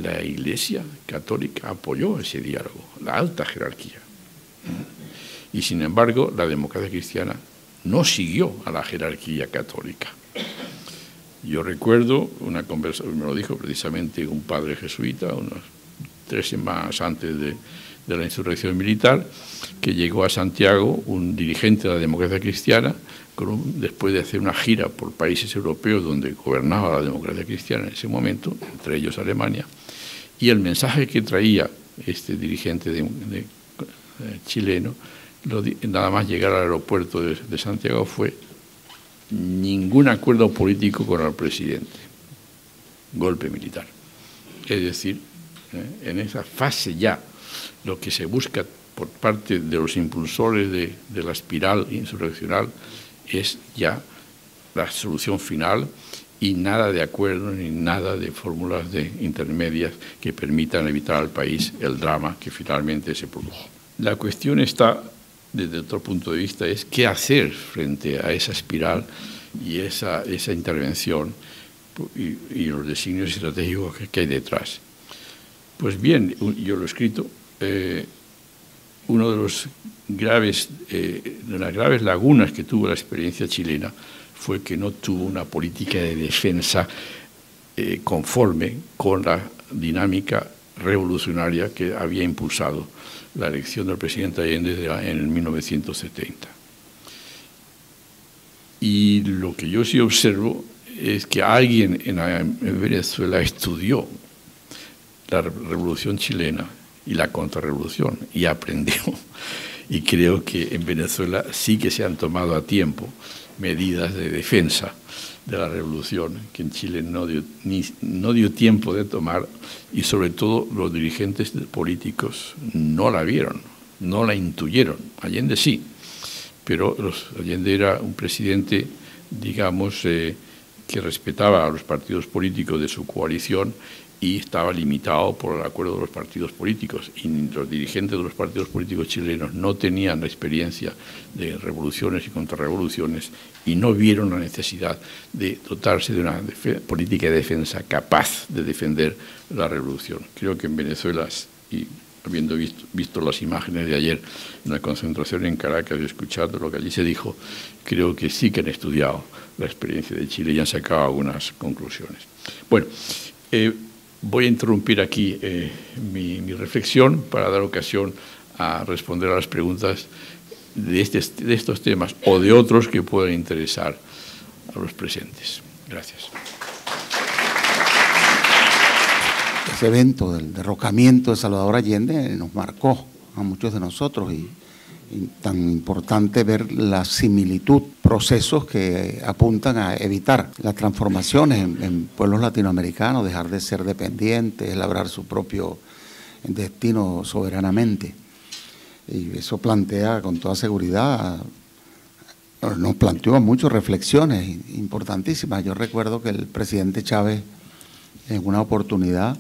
la Iglesia Católica apoyó ese diálogo, la alta jerarquía. Y sin embargo, la democracia cristiana no siguió a la jerarquía católica. Yo recuerdo una conversación, me lo dijo precisamente un padre jesuita, unas 3 semanas antes de la insurrección militar, que llegó a Santiago un dirigente de la democracia cristiana, después de hacer una gira por países europeos donde gobernaba la democracia cristiana en ese momento, entre ellos Alemania, y el mensaje que traía este dirigente chileno, nada más llegar al aeropuerto de Santiago, fue: ningún acuerdo político con el presidente, golpe militar. Es decir, en esa fase ya lo que se busca por parte de los impulsores de la espiral insurreccional es ya la solución final y nada de acuerdo ni nada de fórmulas intermedias que permitan evitar al país el drama que finalmente se produjo. La cuestión está, desde otro punto de vista, es qué hacer frente a esa espiral y esa intervención y los designios estratégicos que hay detrás. Pues bien, yo lo he escrito, una de las graves lagunas que tuvo la experiencia chilena fue que no tuvo una política de defensa conforme con la dinámica revolucionaria que había impulsado la elección del presidente Allende en 1970. Y lo que yo sí observo es que alguien en Venezuela estudió la revolución chilena y la contrarrevolución y aprendió. Y creo que en Venezuela sí que se han tomado a tiempo medidas de defensa de la revolución, que en Chile no dio tiempo de tomar, y sobre todo los dirigentes políticos no la vieron, no la intuyeron. Allende sí, pero Allende era un presidente, digamos, que respetaba a los partidos políticos de su coalición y estaba limitado por el acuerdo de los partidos políticos. Y los dirigentes de los partidos políticos chilenos no tenían la experiencia de revoluciones y contrarrevoluciones y no vieron la necesidad de dotarse de una política de defensa capaz de defender la revolución. Creo que en Venezuela, y habiendo visto las imágenes de ayer en la concentración en Caracas y escuchando lo que allí se dijo, creo que sí que han estudiado la experiencia de Chile y han sacado algunas conclusiones. Bueno, voy a interrumpir aquí mi reflexión para dar ocasión a responder a las preguntas de estos temas o de otros que puedan interesar a los presentes. Gracias. Ese evento del derrocamiento de Salvador Allende nos marcó a muchos de nosotros y tan importante ver la similitud, procesos que apuntan a evitar las transformaciones en pueblos latinoamericanos, dejar de ser dependientes, labrar su propio destino soberanamente. Y eso plantea con toda seguridad, nos planteó muchas reflexiones importantísimas. Yo recuerdo que el presidente Chávez en una oportunidad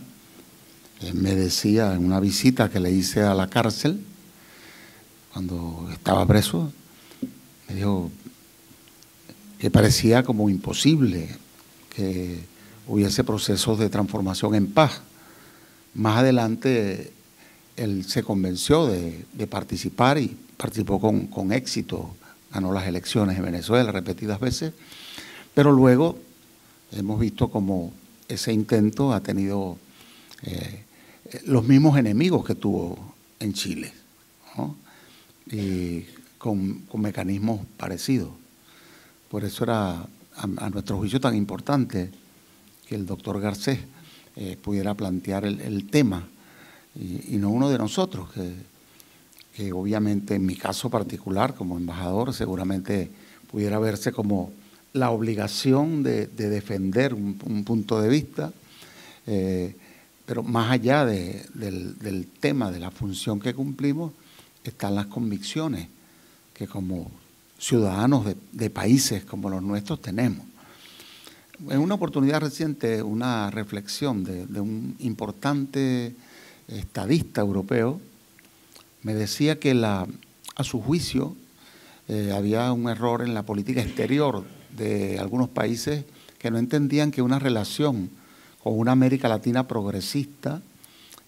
me decía, en una visita que le hice a la cárcel, cuando estaba preso, me dijo que parecía como imposible que hubiese procesos de transformación en paz. Más adelante él se convenció de participar y participó con éxito, ganó las elecciones en Venezuela repetidas veces, pero luego hemos visto como ese intento ha tenido los mismos enemigos que tuvo en Chile, ¿no? Y con mecanismos parecidos. Por eso era a nuestro juicio tan importante que el doctor Garcés pudiera plantear el tema y no uno de nosotros, que obviamente en mi caso particular como embajador seguramente pudiera verse como la obligación de defender un punto de vista, pero más allá del tema, de la función que cumplimos, están las convicciones que como ciudadanos de países como los nuestros tenemos. En una oportunidad reciente, una reflexión de un importante estadista europeo me decía que a su juicio había un error en la política exterior de algunos países que no entendían que una relación con una América Latina progresista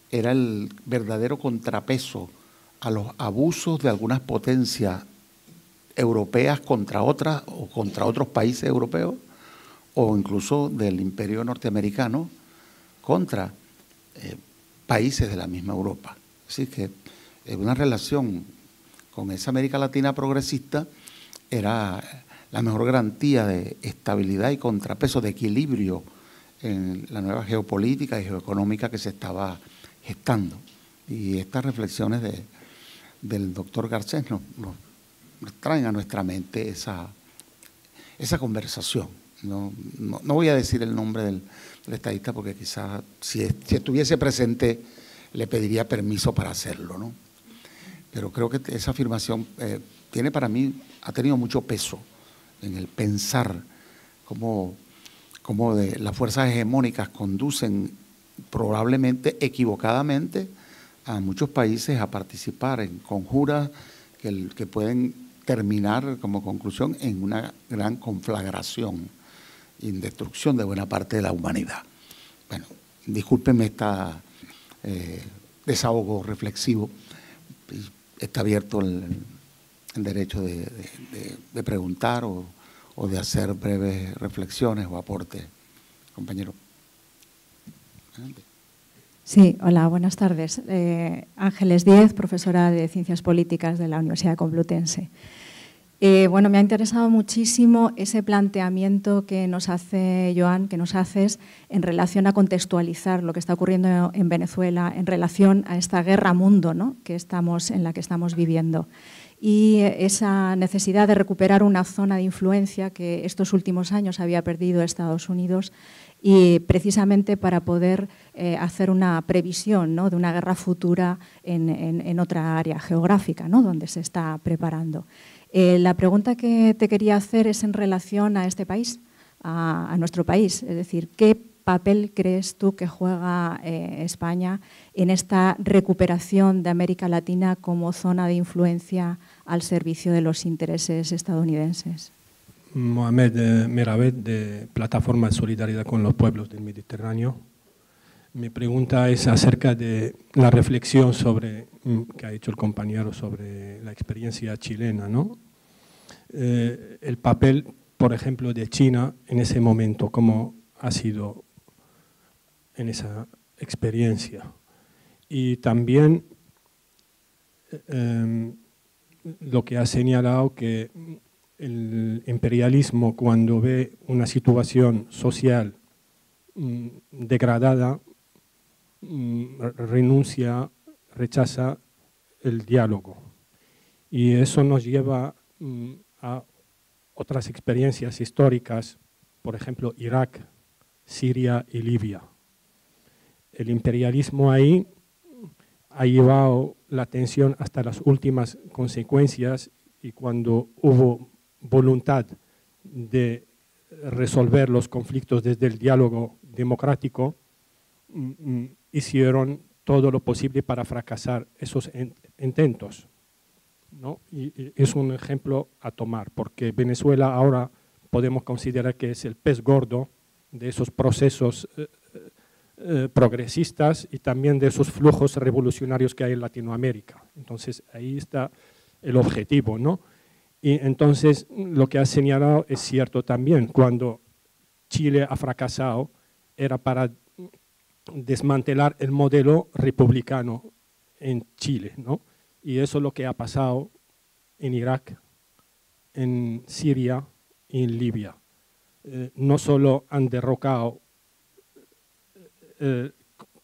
era el verdadero contrapeso a los abusos de algunas potencias europeas contra otras o contra otros países europeos, o incluso del imperio norteamericano contra países de la misma Europa. Así que una relación con esa América Latina progresista era la mejor garantía de estabilidad y contrapeso, de equilibrio en la nueva geopolítica y geoeconómica que se estaba gestando. Y estas reflexiones del doctor Garcés nos traen a nuestra mente esa conversación. No voy a decir el nombre del estadista porque quizás si estuviese presente le pediría permiso para hacerlo, ¿no? Pero creo que esa afirmación tiene para mí, ha tenido mucho peso en el pensar cómo las fuerzas hegemónicas conducen probablemente equivocadamente a muchos países a participar en conjuras que pueden terminar como conclusión en una gran conflagración y en destrucción de buena parte de la humanidad. Bueno, discúlpenme desahogo reflexivo. Está abierto el derecho de preguntar o de hacer breves reflexiones o aportes. Compañero. Adelante. Sí, hola, buenas tardes. Ángeles Díez, profesora de Ciencias Políticas de la Universidad Complutense. Bueno, me ha interesado muchísimo ese planteamiento que nos hace Joan, que nos haces en relación a contextualizar lo que está ocurriendo en Venezuela en relación a esta guerra mundo, ¿no?, en la que estamos viviendo. Y esa necesidad de recuperar una zona de influencia que estos últimos años había perdido Estados Unidos, y precisamente para poder hacer una previsión, ¿no?, de una guerra futura en otra área geográfica, ¿no?, donde se está preparando. La pregunta que te quería hacer es en relación a este país, a nuestro país. Es decir, ¿qué papel crees tú que juega España en esta recuperación de América Latina como zona de influencia al servicio de los intereses estadounidenses? Mohamed Meravet, de Plataforma de Solidaridad con los Pueblos del Mediterráneo. Mi pregunta es acerca de la reflexión que ha hecho el compañero sobre la experiencia chilena, ¿no? El papel, por ejemplo, de China en ese momento, ¿cómo ha sido en esa experiencia? Y también lo que ha señalado que el imperialismo, cuando ve una situación social degradada, rechaza el diálogo. Y eso nos lleva a otras experiencias históricas, por ejemplo, Irak, Siria y Libia. El imperialismo ahí ha llevado la tensión hasta las últimas consecuencias, y cuando hubo voluntad de resolver los conflictos desde el diálogo democrático, hicieron todo lo posible para fracasar esos intentos, ¿no? Y es un ejemplo a tomar, porque Venezuela ahora podemos considerar que es el pez gordo de esos procesos progresistas y también de esos flujos revolucionarios que hay en Latinoamérica. Entonces, ahí está el objetivo, ¿no? Y entonces, lo que has señalado es cierto también. Cuando Chile ha fracasado, era para desmantelar el modelo republicano en Chile, ¿no? Y eso es lo que ha pasado en Irak, en Siria y en Libia. No solo han derrocado,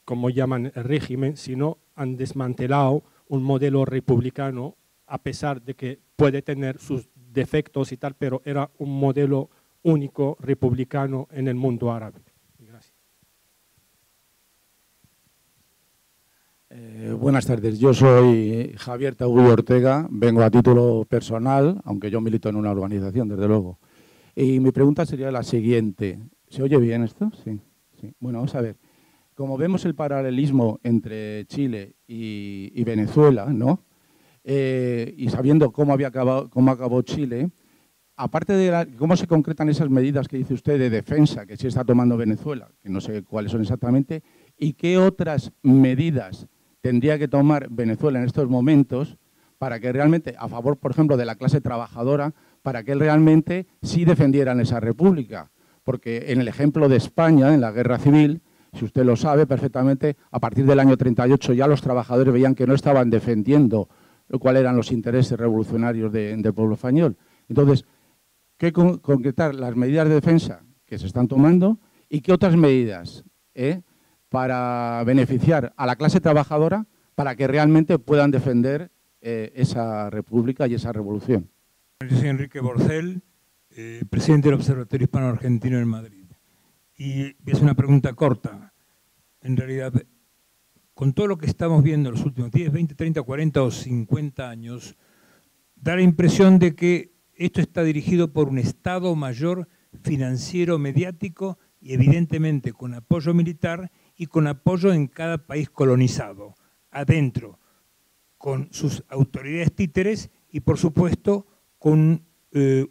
como llaman, el régimen, sino han desmantelado un modelo republicano, a pesar de que puede tener sus defectos y tal, pero era un modelo único republicano en el mundo árabe. Gracias. Buenas tardes, yo soy Javier Taugui Ortega, vengo a título personal, aunque yo milito en una organización, desde luego. Y mi pregunta sería la siguiente. ¿Se oye bien esto? Sí. Bueno, vamos a ver. Como vemos el paralelismo entre Chile y Venezuela, ¿no? Y sabiendo cómo acabó Chile, aparte de cómo se concretan esas medidas que dice usted de defensa que sí está tomando Venezuela, que no sé cuáles son exactamente, y qué otras medidas tendría que tomar Venezuela en estos momentos para que realmente, a favor, por ejemplo, de la clase trabajadora, para que realmente sí defendieran esa república. Porque en el ejemplo de España, en la guerra civil, si usted lo sabe perfectamente, a partir del año 38 ya los trabajadores veían que no estaban defendiendo cuáles eran los intereses revolucionarios del pueblo español. Entonces, ¿qué concretar las medidas de defensa que se están tomando y qué otras medidas para beneficiar a la clase trabajadora para que realmente puedan defender esa república y esa revolución? Yo soy Enrique Borcel, presidente del Observatorio Hispano-Argentino en Madrid. Y es una pregunta corta. En realidad, con todo lo que estamos viendo en los últimos 10, 20, 30, 40 o 50 años, da la impresión de que esto está dirigido por un Estado mayor financiero, mediático y evidentemente con apoyo militar y con apoyo en cada país colonizado, adentro, con sus autoridades títeres y por supuesto con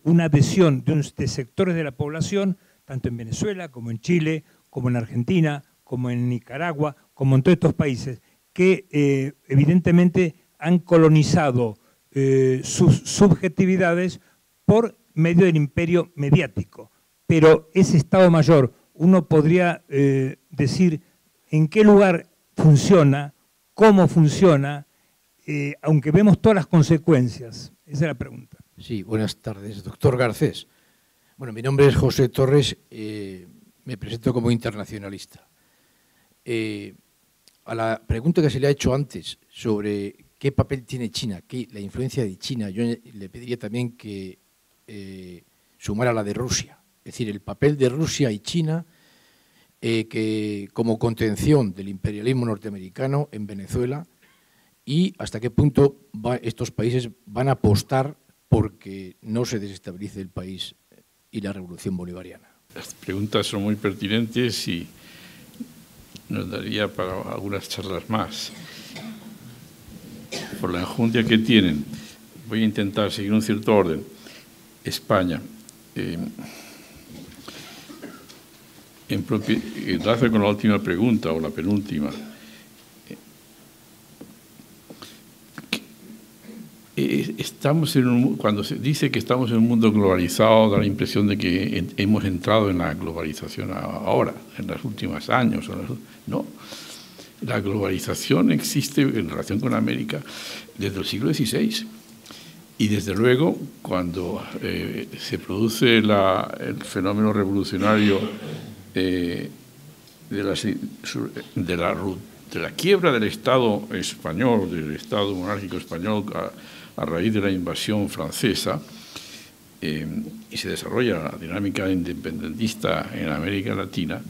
una adhesión de sectores de la población, tanto en Venezuela como en Chile, como en Argentina, como en Nicaragua, como en todos estos países, que evidentemente han colonizado sus subjetividades por medio del imperio mediático. Pero ese Estado Mayor, uno podría decir en qué lugar funciona, cómo funciona, aunque vemos todas las consecuencias. Esa es la pregunta. Sí, buenas tardes, doctor Garcés. Bueno, mi nombre es José Torres, me presento como internacionalista. A la pregunta que se le ha hecho antes sobre qué papel tiene China, la influencia de China, yo le pediría también que sumara la de Rusia. Es decir, el papel de Rusia y China que como contención del imperialismo norteamericano en Venezuela y hasta qué punto estos países van a apostar porque no se desestabilice el país y la revolución bolivariana. Las preguntas son muy pertinentes y nos daría para algunas charlas más. Por la enjundia que tienen, voy a intentar seguir un cierto orden. España. Enlace con la última pregunta o la penúltima. Cuando se dice que estamos en un mundo globalizado, da la impresión de que hemos entrado en la globalización ahora, en los últimos años. No, la globalización existe en relación con América desde el siglo XVI. Y desde luego, cuando se produce el fenómeno revolucionario de la quiebra del Estado español, del Estado monárquico español a raíz de la invasión francesa, y se desarrolla la dinámica independentista en América Latina,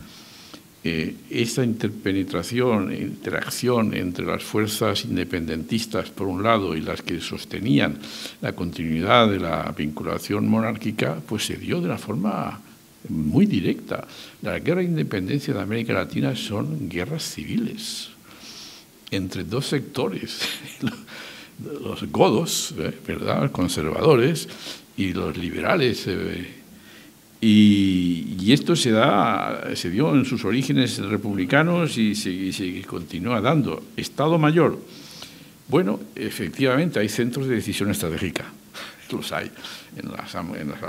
esta interpenetración, interacción entre las fuerzas independentistas por un lado y las que sostenían la continuidad de la vinculación monárquica, pues se dio de una forma muy directa. La guerra de independencia de América Latina son guerras civiles entre dos sectores, los godos, ¿verdad?, conservadores, y los liberales. Y esto se dio en sus orígenes republicanos y se continúa dando. Estado Mayor. Bueno, efectivamente hay centros de decisión estratégica, los hay en las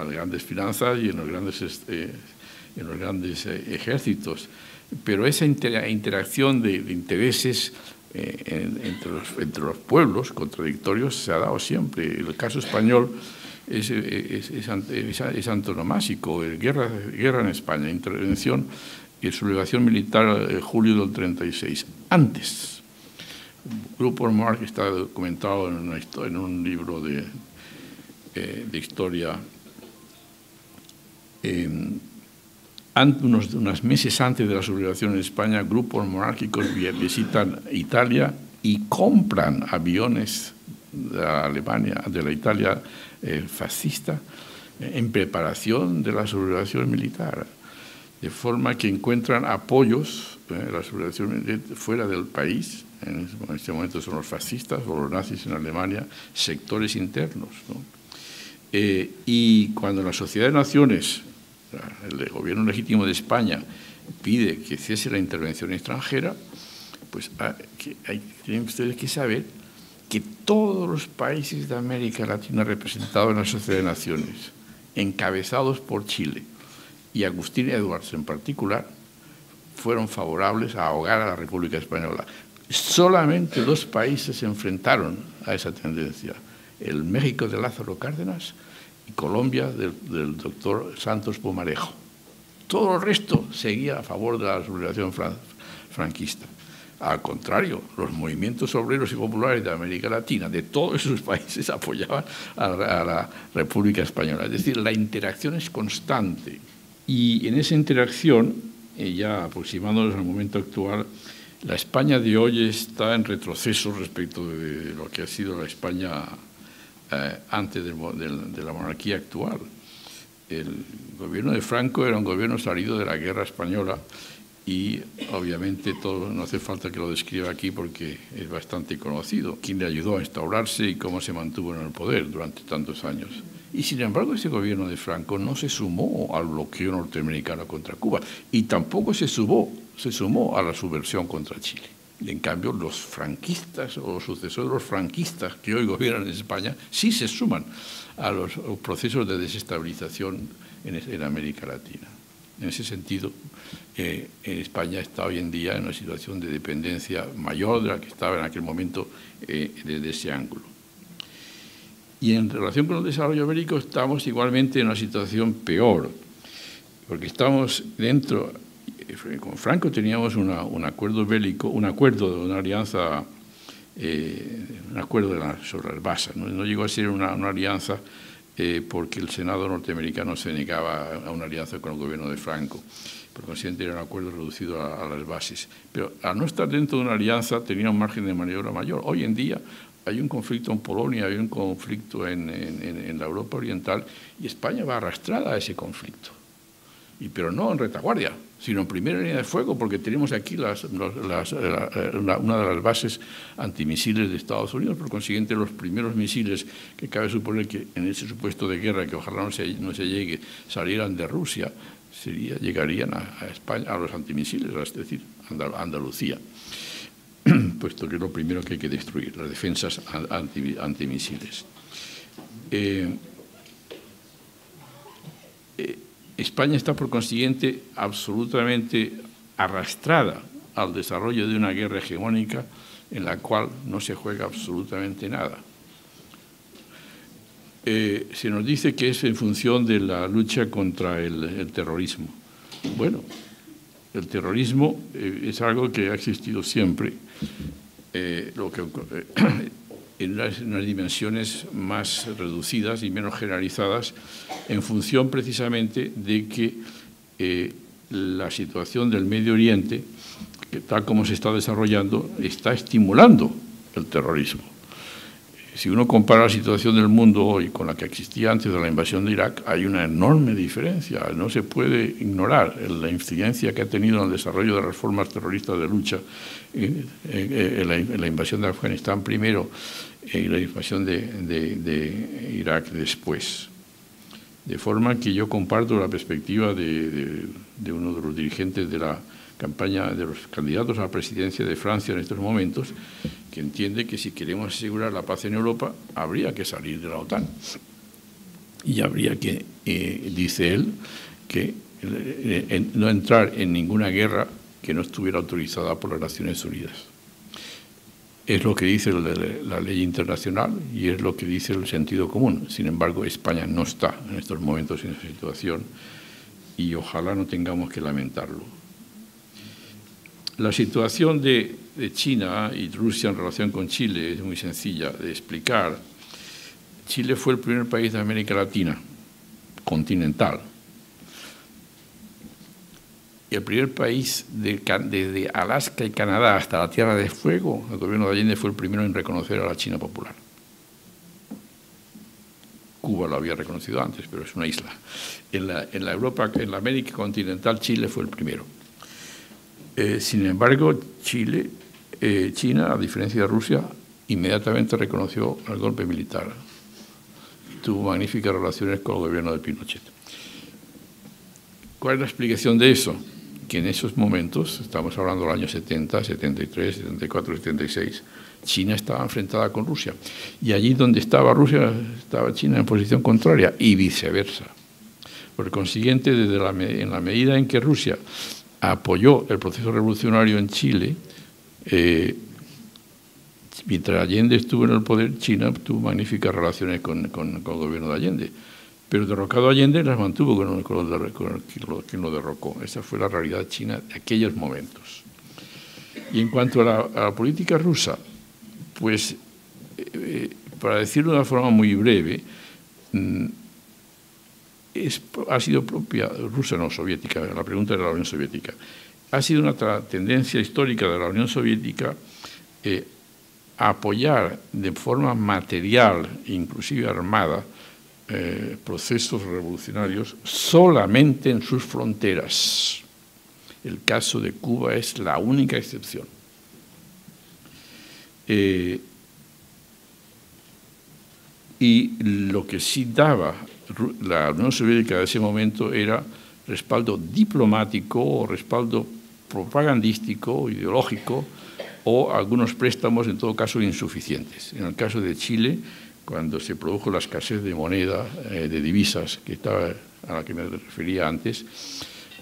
grandes finanzas y en los grandes ejércitos, pero esa interacción de intereses entre los pueblos contradictorios se ha dado siempre. El caso español es antonomásico. Guerra en España, intervención y sublevación militar en julio del 36. Grupo Marx está documentado en un libro de historia. Unos meses antes de la sublevación en España, grupos monárquicos visitan Italia y compran aviones de Alemania, de la Italia fascista, en preparación de la sublevación militar, de forma que encuentran apoyos la sublevación fuera del país. En este momento son los fascistas o los nazis en Alemania, sectores internos, ¿no? Y cuando la Sociedad de Naciones, el gobierno legítimo de España, pide que cese la intervención extranjera, pues tienen ustedes que saber que todos los países de América Latina representados en la Sociedad de Naciones, encabezados por Chile y Agustín Edwards en particular, fueron favorables a ahogar a la República Española. Solamente 2 países se enfrentaron a esa tendencia: el México de Lázaro Cárdenas y Colombia del doctor Santos Pumarejo. Todo el resto seguía a favor de la sublevación franquista. Al contrario, los movimientos obreros y populares de América Latina, de todos esos países, apoyaban a la República Española. Es decir, la interacción es constante. Y en esa interacción, ya aproximándonos al momento actual, la España de hoy está en retroceso respecto de lo que ha sido la España antes de la monarquía actual. El gobierno de Franco era un gobierno salido de la guerra española y obviamente no hace falta que lo describa aquí porque es bastante conocido quién le ayudó a instaurarse y cómo se mantuvo en el poder durante tantos años. Y sin embargo ese gobierno de Franco no se sumó al bloqueo norteamericano contra Cuba y tampoco se sumó a la subversión contra Chile. Y en cambio los franquistas o los sucesores de los franquistas que hoy gobiernan en España sí se suman a los procesos de desestabilización en América Latina. En ese sentido, España está hoy en día en una situación de dependencia mayor de la que estaba en aquel momento desde ese ángulo. Y en relación con el desarrollo bélico estamos igualmente en una situación peor, porque estamos dentro. Con Franco teníamos un acuerdo bélico, un acuerdo de una alianza, un acuerdo sobre las bases. No llegó a ser una alianza porque el Senado norteamericano se negaba a una alianza con el gobierno de Franco. Por consiguiente, era un acuerdo reducido a las bases. Pero al no estar dentro de una alianza tenía un margen de maniobra mayor. Hoy en día hay un conflicto en Polonia, hay un conflicto en la Europa Oriental y España va arrastrada a ese conflicto. Pero no en retaguardia, sino en primera línea de fuego, porque tenemos aquí una de las bases antimisiles de Estados Unidos. Por consiguiente, los primeros misiles que cabe suponer que en ese supuesto de guerra, que ojalá no se llegue, salieran de Rusia, llegarían a España, a los antimisiles, es decir, a Andalucía, puesto que es lo primero que hay que destruir, las defensas antimisiles. España está, por consiguiente, absolutamente arrastrada al desarrollo de una guerra hegemónica en la cual no se juega absolutamente nada. Se nos dice que es en función de la lucha contra el terrorismo. Bueno, el terrorismo es algo que ha existido siempre, en unas dimensiones más reducidas y menos generalizadas, en función precisamente de que la situación del Medio Oriente, que tal como se está desarrollando, está estimulando el terrorismo. Si uno compara la situación del mundo hoy con la que existía antes de la invasión de Irak, hay una enorme diferencia. No se puede ignorar la incidencia que ha tenido en el desarrollo de las formas terroristas de lucha en la invasión de Afganistán primero y la invasión de Irak después. De forma que yo comparto la perspectiva de uno de los dirigentes de la campaña de los candidatos a la presidencia de Francia en estos momentos, que entiende que si queremos asegurar la paz en Europa, habría que salir de la OTAN. Y habría que, dice él, que no entrar en ninguna guerra que no estuviera autorizada por las Naciones Unidas. Es lo que dice la ley internacional y es lo que dice el sentido común. Sin embargo, España no está en estos momentos en esa situación y ojalá no tengamos que lamentarlo. La situación de China y Rusia en relación con Chile es muy sencilla de explicar. Chile fue el primer país de América Latina continental. Y el primer país desde Alaska y Canadá hasta la Tierra del Fuego, el gobierno de Allende fue el primero en reconocer a la China popular. Cuba lo había reconocido antes, pero es una isla. En la Europa, en la América continental, Chile fue el primero. Sin embargo, China, a diferencia de Rusia, inmediatamente reconoció el golpe militar. Tuvo magníficas relaciones con el gobierno de Pinochet. ¿Cuál es la explicación de eso? Que en esos momentos, estamos hablando del año 70, 73, 74, 76, China estaba enfrentada con Rusia. Y allí donde estaba Rusia, estaba China en posición contraria, y viceversa. Por consiguiente, en la medida en que Rusia apoyó el proceso revolucionario en Chile, mientras Allende estuvo en el poder, China tuvo magníficas relaciones con el gobierno de Allende. Pero derrocado Allende las mantuvo con quien lo derrocó. Esa fue la realidad china de aquellos momentos. Y en cuanto a la política rusa, pues, para decirlo de una forma muy breve, ha sido propia, rusa no soviética, la pregunta era la Unión Soviética, ha sido una tendencia histórica de la Unión Soviética a apoyar de forma material, inclusive armada, procesos revolucionarios solamente en sus fronteras. El caso de Cuba es la única excepción. Y lo que sí daba la Unión Soviética de ese momento era respaldo diplomático o respaldo propagandístico o ideológico o algunos préstamos, en todo caso, insuficientes. En el caso de Chile, cuando se produjo la escasez de moneda, de divisas, a la que me refería antes,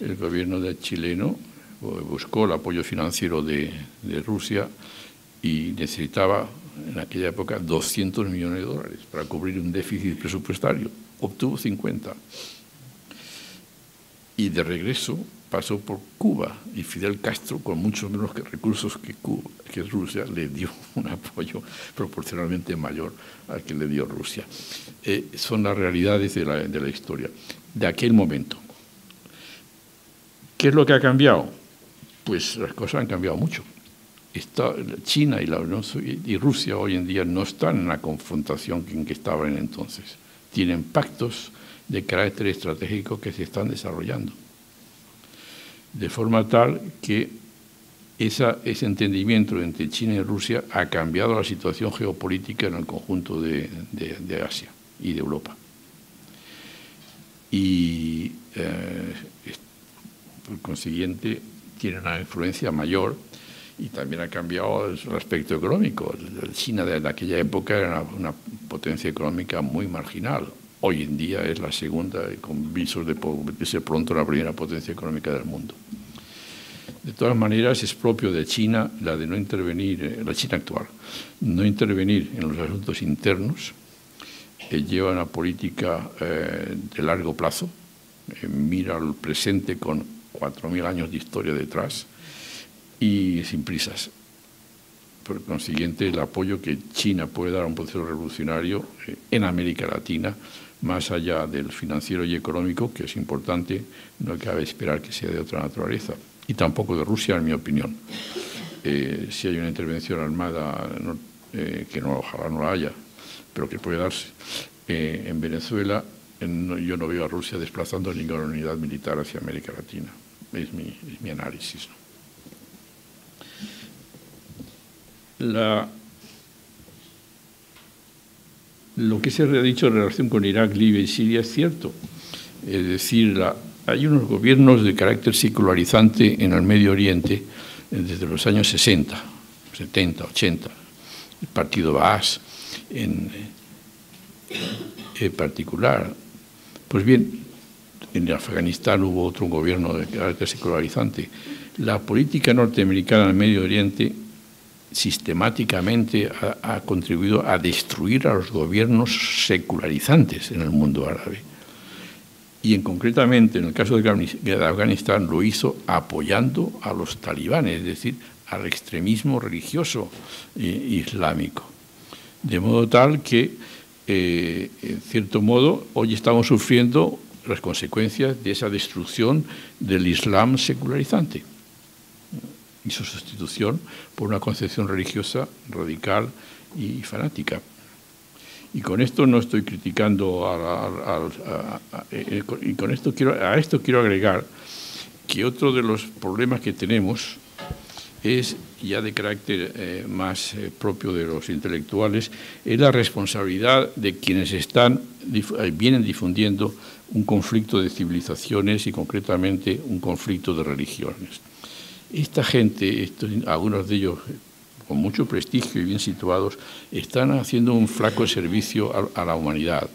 el gobierno chileno buscó el apoyo financiero de Rusia y necesitaba en aquella época 200 millones de dólares para cubrir un déficit presupuestario. Obtuvo 50. Y de regreso pasó por Cuba y Fidel Castro, con muchos menos recursos que Rusia, le dio un apoyo proporcionalmente mayor al que le dio Rusia. Son las realidades de la historia de aquel momento. ¿Qué es lo que ha cambiado? Pues las cosas han cambiado mucho. China y Rusia hoy en día no están en la confrontación en que estaban entonces. Tienen pactos de carácter estratégico que se están desarrollando. De forma tal que ese entendimiento entre China y Rusia ha cambiado la situación geopolítica en el conjunto de Asia y de Europa. Y por consiguiente tiene una influencia mayor y también ha cambiado el aspecto económico. China de aquella época era una potencia económica muy marginal. Hoy en día es la segunda, con visos de convertirse pronto en la primera potencia económica del mundo. De todas maneras, es propio de China la de no intervenir, la China actual, no intervenir en los asuntos internos, lleva una política de largo plazo, mira al presente con 4.000 años de historia detrás y sin prisas. Por consiguiente, el apoyo que China puede dar a un proceso revolucionario en América Latina, más allá del financiero y económico, que es importante, no cabe esperar que sea de otra naturaleza. Y tampoco de Rusia, en mi opinión. Si hay una intervención armada, que ojalá no la haya, pero que puede darse en Venezuela, yo no veo a Rusia desplazando ninguna unidad militar hacia América Latina. Es mi análisis, ¿no? Lo que se ha dicho en relación con Irak, Libia y Siria es cierto. Es decir, hay unos gobiernos de carácter secularizante en el Medio Oriente desde los años 60, 70, 80. El partido Baas en particular. Pues bien, en Afganistán hubo otro gobierno de carácter secularizante. La política norteamericana en el Medio Oriente sistemáticamente ha contribuido a destruir a los gobiernos secularizantes en el mundo árabe. y concretamente en el caso de Afganistán lo hizo apoyando a los talibanes, es decir, al extremismo religioso islámico. De modo tal que, en cierto modo, hoy estamos sufriendo las consecuencias de esa destrucción del Islam secularizante y su sustitución por una concepción religiosa radical y fanática. Y con esto no estoy criticando y con esto quiero agregar que otro de los problemas que tenemos es ya de carácter más propio de los intelectuales, es la responsabilidad de quienes vienen difundiendo un conflicto de civilizaciones y concretamente un conflicto de religiones. Esta gente, algunos de ellos con mucho prestigio y bien situados, están haciendo un flaco servicio a la humanidad.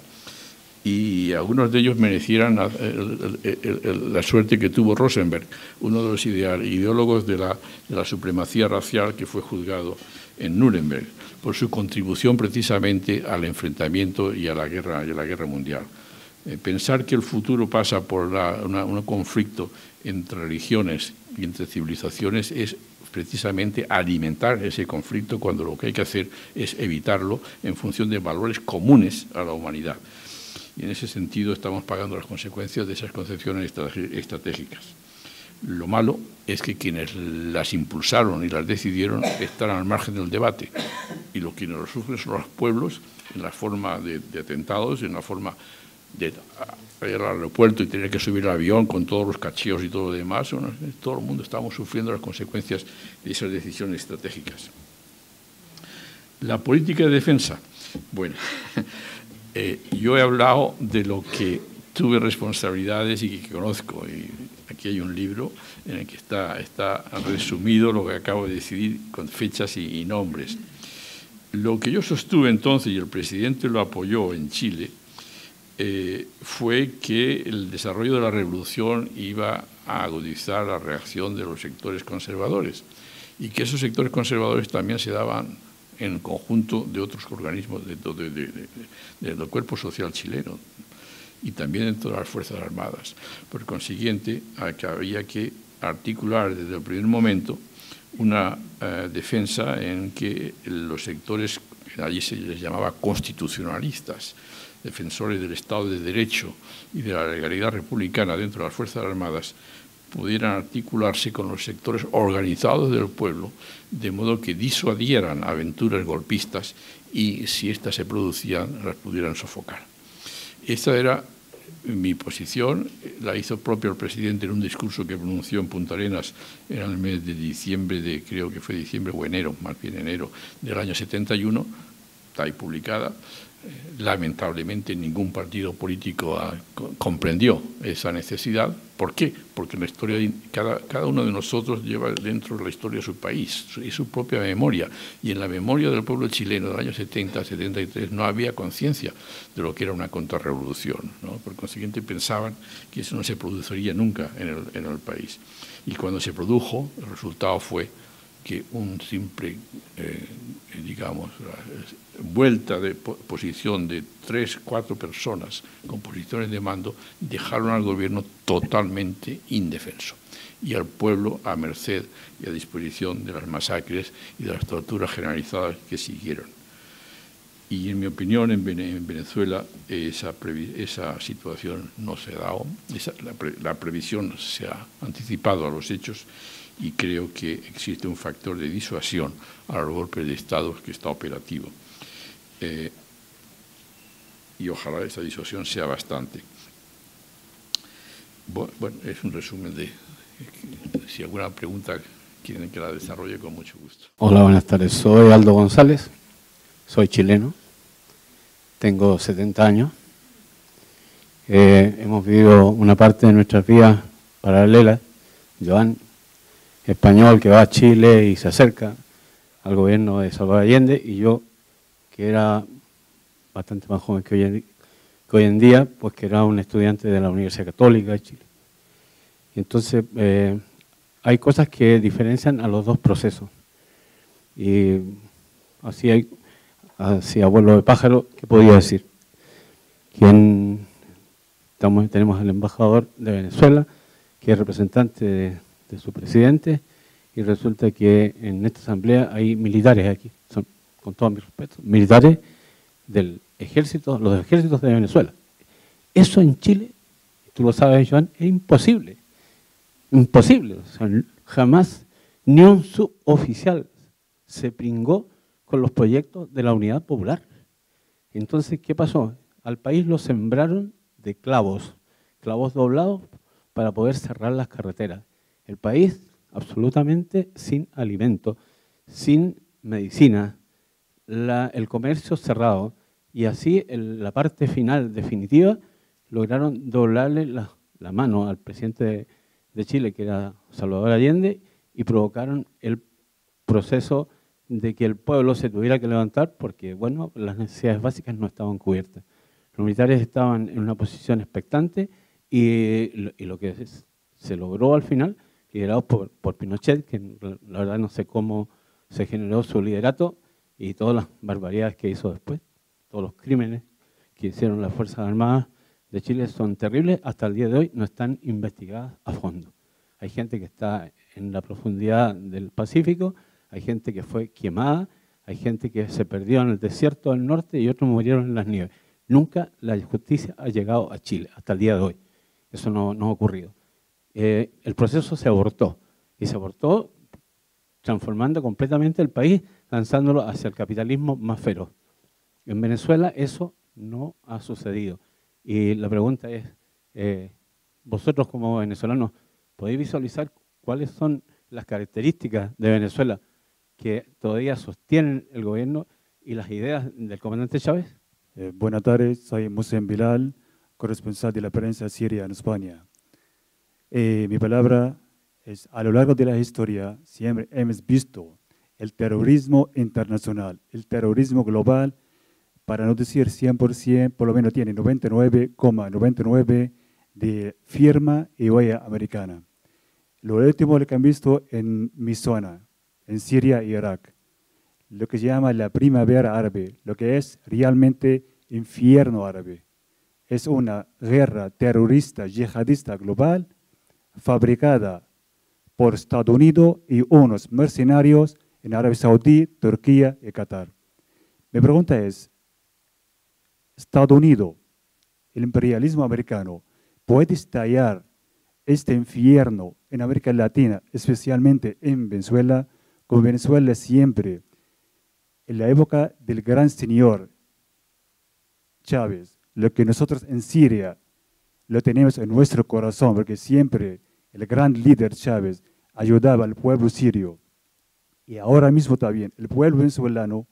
Y algunos de ellos merecieran la suerte que tuvo Rosenberg, uno de los ideólogos de la supremacía racial que fue juzgado en Nuremberg, por su contribución precisamente al enfrentamiento y a la guerra mundial. Pensar que el futuro pasa por un conflicto entre religiones y entre civilizaciones es precisamente alimentar ese conflicto, cuando lo que hay que hacer es evitarlo en función de valores comunes a la humanidad. Y en ese sentido estamos pagando las consecuencias de esas concepciones estratégicas. Lo malo es que quienes las impulsaron y las decidieron están al margen del debate, y quienes lo sufren son los pueblos en la forma de atentados, en la forma de ir al aeropuerto y tener que subir al avión con todos los cacheos y todo lo demás. Todo el mundo estamos sufriendo las consecuencias de esas decisiones estratégicas. La política de defensa. Bueno, yo he hablado de lo que tuve responsabilidades y que conozco. Y aquí hay un libro en el que está resumido lo que acabo de decidir con fechas y nombres. Lo que yo sostuve entonces, y el presidente lo apoyó en Chile, fue que el desarrollo de la revolución iba a agudizar la reacción de los sectores conservadores y que esos sectores conservadores también se daban en el conjunto de otros organismos del cuerpo social chileno y también dentro de las Fuerzas Armadas. Por consiguiente, había que articular desde el primer momento una defensa en que los sectores, allí se les llamaba constitucionalistas, defensores del Estado de Derecho y de la legalidad republicana dentro de las Fuerzas Armadas, pudieran articularse con los sectores organizados del pueblo, de modo que disuadieran aventuras golpistas y, si éstas se producían, las pudieran sofocar. Esta era mi posición, la hizo propio el presidente en un discurso que pronunció en Punta Arenas en el mes de diciembre, creo que fue diciembre o enero, más bien enero, del año 71, está ahí publicada. Lamentablemente ningún partido político comprendió esa necesidad. ¿Por qué? Porque la historia cada uno de nosotros lleva dentro de la historia de su país y su propia memoria. Y en la memoria del pueblo chileno del año 70, 73 no había conciencia de lo que era una contrarrevolución, ¿no? Por consiguiente pensaban que eso no se produciría nunca en el país. Y cuando se produjo, el resultado fue que un simple, digamos, vuelta de posición de 3, 4 personas con posiciones de mando dejaron al gobierno totalmente indefenso y al pueblo a merced y a disposición de las masacres y de las torturas generalizadas que siguieron. Y en mi opinión, en Venezuela esa situación no se ha dado, la previsión se ha anticipado a los hechos, y creo que existe un factor de disuasión a los golpes de Estado que está operativo. Y ojalá esa disuasión sea bastante. Bueno, es un resumen de... Si alguna pregunta quieren que la desarrolle, con mucho gusto. Hola, buenas tardes. Soy Aldo González, soy chileno, tengo 70 años. Hemos vivido una parte de nuestras vidas paralelas. Joan, español que va a Chile y se acerca al gobierno de Salvador Allende, y yo, que era bastante más joven que hoy en día, pues que era un estudiante de la Universidad Católica de Chile. Y entonces hay cosas que diferencian a los dos procesos. Y así abuelo de pájaro, ¿qué podía decir? Quien tenemos al embajador de Venezuela, que es representante de su presidente, y resulta que en esta asamblea hay militares aquí, son, con todo mi respeto, militares del ejército, los ejércitos de Venezuela. Eso en Chile, tú lo sabes, Joan, es imposible. Imposible. O sea, jamás ni un suboficial se pringó con los proyectos de la Unidad Popular. Entonces, ¿qué pasó? Al país lo sembraron de clavos doblados para poder cerrar las carreteras. El país absolutamente sin alimento, sin medicina, el comercio cerrado, y así la parte final definitiva lograron doblarle la mano al presidente de Chile, que era Salvador Allende, y provocaron el proceso de que el pueblo se tuviera que levantar porque, bueno, las necesidades básicas no estaban cubiertas. Los militares estaban en una posición expectante y lo que se logró al final, liderado por Pinochet, que la verdad no sé cómo se generó su liderato, y todas las barbaridades que hizo después, todos los crímenes que hicieron las Fuerzas Armadas de Chile son terribles, hasta el día de hoy no están investigadas a fondo. Hay gente que está en la profundidad del Pacífico, hay gente que fue quemada, hay gente que se perdió en el desierto del norte y otros murieron en las nieves. Nunca la justicia ha llegado a Chile, hasta el día de hoy. Eso no ha ocurrido. El proceso se abortó, y se abortó transformando completamente el país, lanzándolo hacia el capitalismo más feroz. En Venezuela eso no ha sucedido. Y la pregunta es, vosotros como venezolanos, ¿podéis visualizar cuáles son las características de Venezuela que todavía sostienen el gobierno y las ideas del comandante Chávez? Buenas tardes, soy Musem Bilal, corresponsal de la prensa siria en España. Mi palabra es, a lo largo de la historia siempre hemos visto el terrorismo internacional, el terrorismo global, para no decir 100%, por lo menos tiene 99,99 de firma y huella americana. Lo último que han visto en mi zona, en Siria e Irak, lo que se llama la primavera árabe, lo que es realmente infierno árabe. Es una guerra terrorista, yihadista global, fabricada por Estados Unidos y unos mercenarios en Arabia Saudí, Turquía y Qatar. Mi pregunta es, Estados Unidos, el imperialismo americano, ¿puede estallar este infierno en América Latina, especialmente en Venezuela? Como Venezuela siempre, en la época del gran señor Chávez, lo que nosotros en Siria lo tenemos en nuestro corazón, porque siempre el gran líder Chávez ayudaba al pueblo sirio. Y ahora mismo también el pueblo venezolano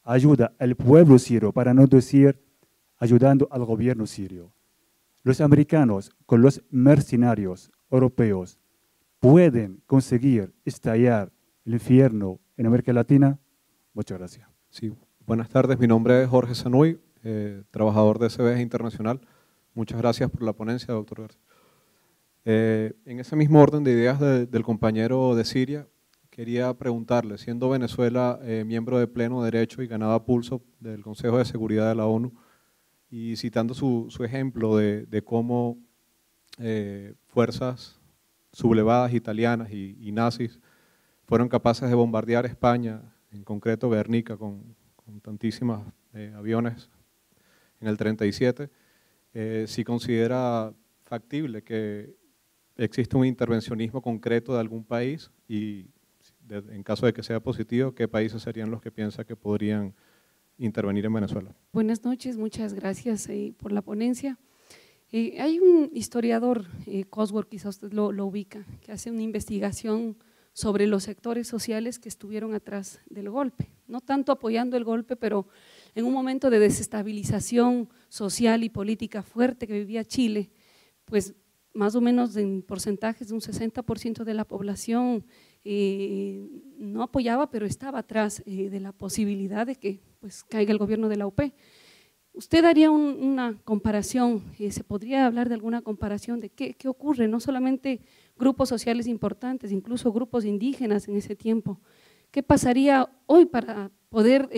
ayuda al pueblo sirio, para no decir ayudando al gobierno sirio. Los americanos con los mercenarios europeos pueden conseguir estallar el infierno en América Latina. Muchas gracias. Sí, buenas tardes, mi nombre es Jorge Sanuy, trabajador de CBS Internacional. Muchas gracias por la ponencia, doctor García. En ese mismo orden de ideas del compañero de Siria, quería preguntarle, siendo Venezuela miembro de pleno derecho y ganada a pulso del Consejo de Seguridad de la ONU, y citando su ejemplo de cómo fuerzas sublevadas italianas y nazis fueron capaces de bombardear España, en concreto Guernica, con tantísimos aviones en el 37, si considera factible que existe un intervencionismo concreto de algún país y en caso de que sea positivo, ¿qué países serían los que piensa que podrían intervenir en Venezuela? Buenas noches, muchas gracias por la ponencia. Hay un historiador, Cosworth, quizá usted lo ubica, que hace una investigación sobre los sectores sociales que estuvieron atrás del golpe, no tanto apoyando el golpe, pero en un momento de desestabilización social y política fuerte que vivía Chile, pues más o menos en porcentajes de un 60% de la población no apoyaba, pero estaba atrás de la posibilidad de que pues caiga el gobierno de la UP. ¿Usted haría una comparación, se podría hablar de alguna comparación de qué ocurre, no solamente grupos sociales importantes, incluso grupos indígenas en ese tiempo? ¿Qué pasaría hoy para poder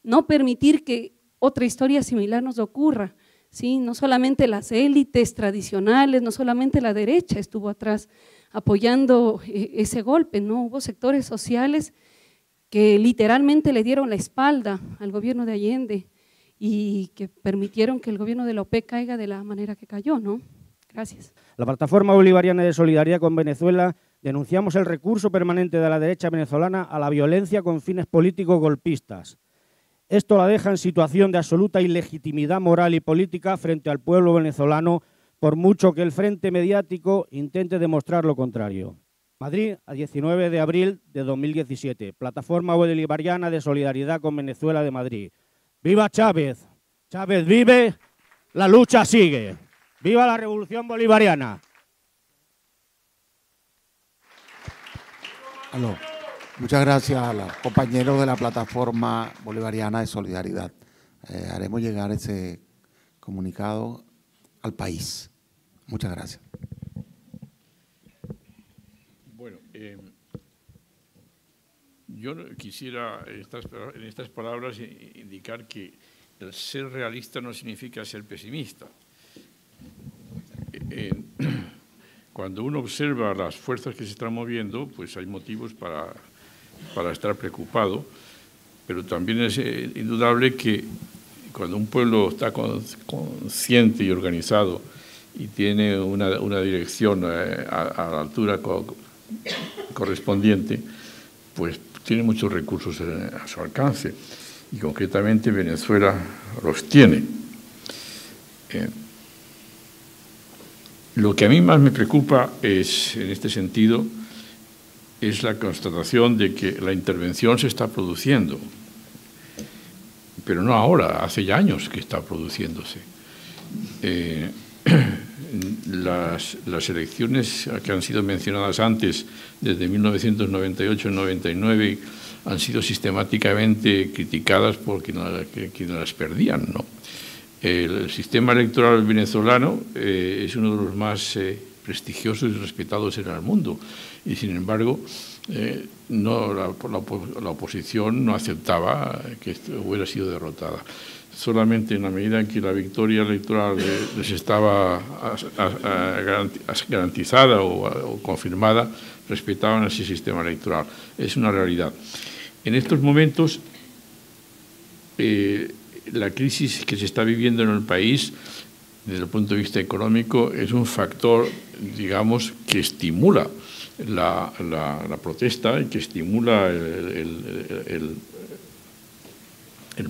no permitir que otra historia similar nos ocurra? ¿sí? No solamente las élites tradicionales, no solamente la derecha estuvo atrás apoyando ese golpe, ¿no? Hubo sectores sociales que literalmente le dieron la espalda al gobierno de Allende y que permitieron que el gobierno de la OPEC caiga de la manera que cayó, ¿no? Gracias. La Plataforma Bolivariana de Solidaridad con Venezuela denunciamos el recurso permanente de la derecha venezolana a la violencia con fines políticos golpistas. Esto la deja en situación de absoluta ilegitimidad moral y política frente al pueblo venezolano, por mucho que el frente mediático intente demostrar lo contrario. Madrid, a 19 de abril de 2017. Plataforma Bolivariana de Solidaridad con Venezuela de Madrid. ¡Viva Chávez! ¡Chávez vive! ¡La lucha sigue! ¡Viva la Revolución Bolivariana! Aló. Muchas gracias a los compañeros de la Plataforma Bolivariana de Solidaridad. Haremos llegar ese comunicado al país. Muchas gracias. Bueno, yo quisiera en estas palabras indicar que el ser realista no significa ser pesimista. Cuando uno observa las fuerzas que se están moviendo, pues hay motivos para estar preocupado, pero también es indudable que cuando un pueblo está consciente y organizado y tiene una dirección a la altura correspondiente, pues tiene muchos recursos a su alcance, y concretamente Venezuela los tiene. Lo que a mí más me preocupa es, en este sentido, es la constatación de que la intervención se está produciendo, pero no ahora, hace ya años que está produciéndose. Las elecciones que han sido mencionadas antes, desde 1998 y 99, han sido sistemáticamente criticadas por quienes las perdían, ¿no? El sistema electoral venezolano es uno de los más prestigiosos y respetados en el mundo, y sin embargo la oposición no aceptaba que hubiera sido derrotada. Solamente en la medida en que la victoria electoral les estaba garantizada o confirmada, respetaban ese sistema electoral. Es una realidad. En estos momentos, la crisis que se está viviendo en el país, desde el punto de vista económico, es un factor, digamos, que estimula la protesta y que estimula el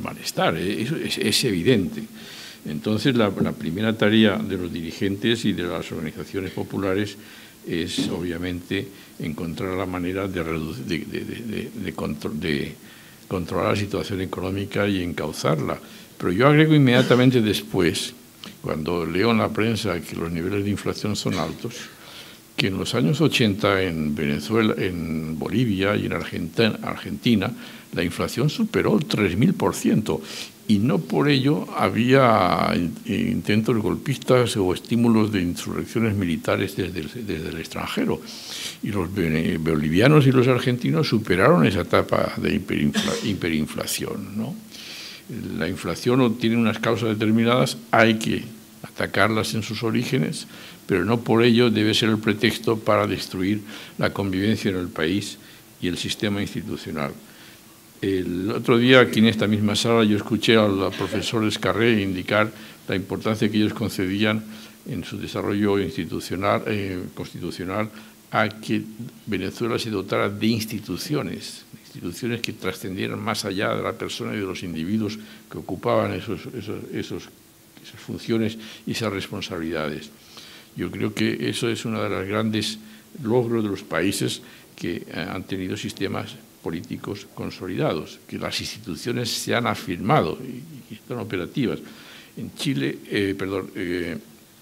malestar. Es evidente. Entonces, la primera tarea de los dirigentes y de las organizaciones populares es, obviamente, encontrar la manera de controlar la situación económica y encauzarla. Pero yo agrego inmediatamente después, cuando leo en la prensa que los niveles de inflación son altos, que en los años 80 en Venezuela, en Bolivia y en Argentina, la inflación superó el 3000%, y no por ello había intentos golpistas o estímulos de insurrecciones militares desde el extranjero. Y los bolivianos y los argentinos superaron esa etapa de hiperinflación, ¿no? La inflación tiene unas causas determinadas, hay que atacarlas en sus orígenes, pero no por ello debe ser el pretexto para destruir la convivencia en el país y el sistema institucional. El otro día, aquí en esta misma sala, yo escuché al profesor Escarré indicar la importancia que ellos concedían en su desarrollo constitucional a que Venezuela se dotara de instituciones que trascendieran más allá de la persona y de los individuos que ocupaban esas funciones y esas responsabilidades. Yo creo que eso es uno de los grandes logros de los países que han tenido sistemas políticos consolidados, que las instituciones se han afirmado y están operativas. En Chile,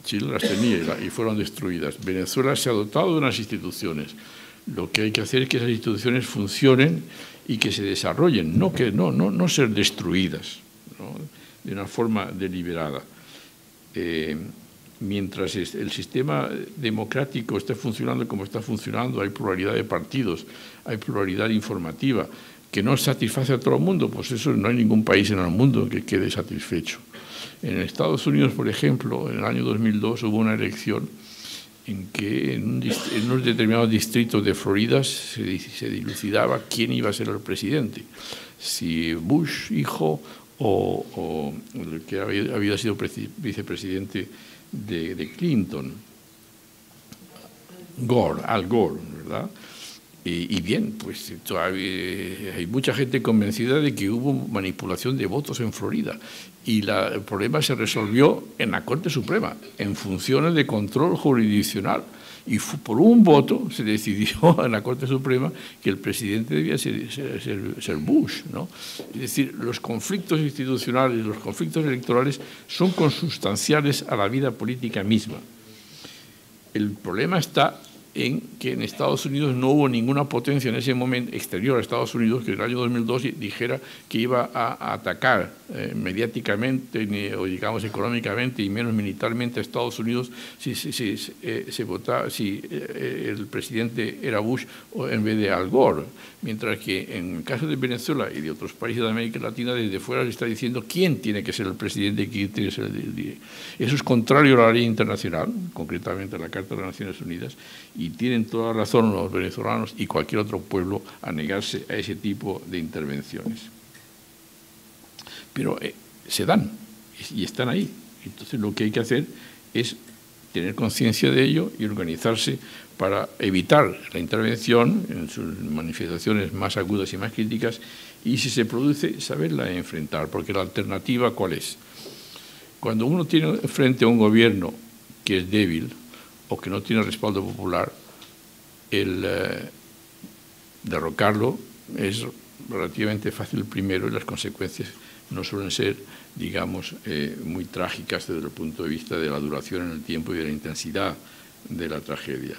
Chile las tenía y fueron destruidas. Venezuela se ha dotado de unas instituciones. Lo que hay que hacer es que esas instituciones funcionen y que se desarrollen, no ser destruidas, ¿no?, de una forma deliberada. Mientras el sistema democrático esté funcionando como está funcionando, hay pluralidad de partidos, hay pluralidad informativa, que no satisface a todo el mundo, pues eso no hay ningún país en el mundo que quede satisfecho. En Estados Unidos, por ejemplo, en el año 2002 hubo una elección en que en unos determinados distritos de Florida se dilucidaba quién iba a ser el presidente, si Bush hijo o el que había sido vicepresidente de Clinton, Al Gore, ¿verdad? Y bien, pues todavía hay mucha gente convencida de que hubo manipulación de votos en Florida y el problema se resolvió en la Corte Suprema, en funciones de control jurisdiccional. Y por un voto se decidió en la Corte Suprema que el presidente debía ser Bush, ¿no? Es decir, los conflictos institucionales, los conflictos electorales son consustanciales a la vida política misma. El problema está en que en Estados Unidos no hubo ninguna potencia en ese momento exterior a Estados Unidos que en el año 2002 dijera que iba a atacar mediáticamente o digamos económicamente y menos militarmente a Estados Unidos si el presidente era Bush en vez de Al Gore, mientras que en el caso de Venezuela y de otros países de América Latina desde fuera se está diciendo quién tiene que ser el presidente y quién tiene que ser eso es contrario a la ley internacional, concretamente a la Carta de las Naciones Unidas, y tienen toda razón los venezolanos y cualquier otro pueblo a negarse a ese tipo de intervenciones. Pero se dan y están ahí. Entonces lo que hay que hacer es tener conciencia de ello y organizarse para evitar la intervención en sus manifestaciones más agudas y más críticas y si se produce, saberla enfrentar, porque la alternativa ¿cuál es? Cuando uno tiene frente a un gobierno que es débil o que no tiene respaldo popular, el derrocarlo es relativamente fácil primero y las consecuencias no suelen ser, digamos, muy trágicas desde el punto de vista de la duración en el tiempo y de la intensidad de la tragedia.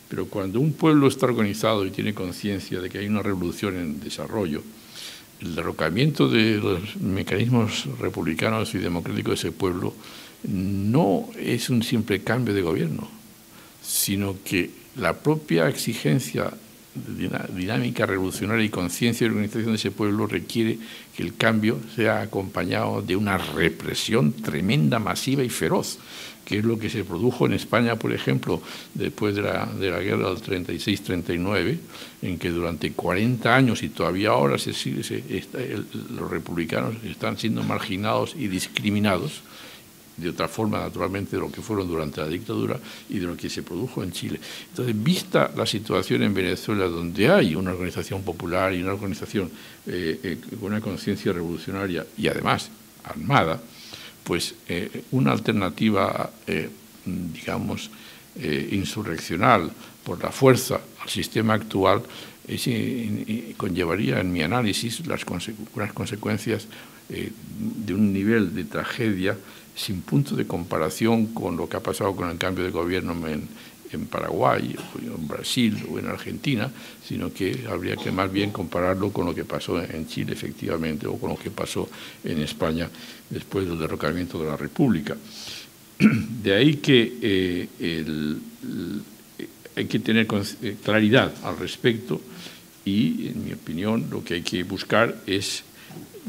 Pero cuando un pueblo está organizado y tiene conciencia de que hay una revolución en desarrollo, el derrocamiento de los mecanismos republicanos y democráticos de ese pueblo no es un simple cambio de gobierno, sino que la propia exigencia de una dinámica revolucionaria y conciencia de organización de ese pueblo requiere que el cambio sea acompañado de una represión tremenda, masiva y feroz, que es lo que se produjo en España, por ejemplo, después de la guerra del 36-39, en que durante 40 años y todavía ahora los republicanos están siendo marginados y discriminados, de otra forma, naturalmente, de lo que fueron durante la dictadura y de lo que se produjo en Chile. Entonces, vista la situación en Venezuela, donde hay una organización popular y una organización con una conciencia revolucionaria y además armada, pues una alternativa, digamos, insurreccional por la fuerza al sistema actual conllevaría, en mi análisis, unas consecuencias de un nivel de tragedia sin punto de comparación con lo que ha pasado con el cambio de gobierno en Paraguay, o en Brasil o en Argentina, sino que habría que más bien compararlo con lo que pasó en Chile, efectivamente, o con lo que pasó en España después del derrocamiento de la República. De ahí que hay que tener claridad al respecto y, en mi opinión, lo que hay que buscar es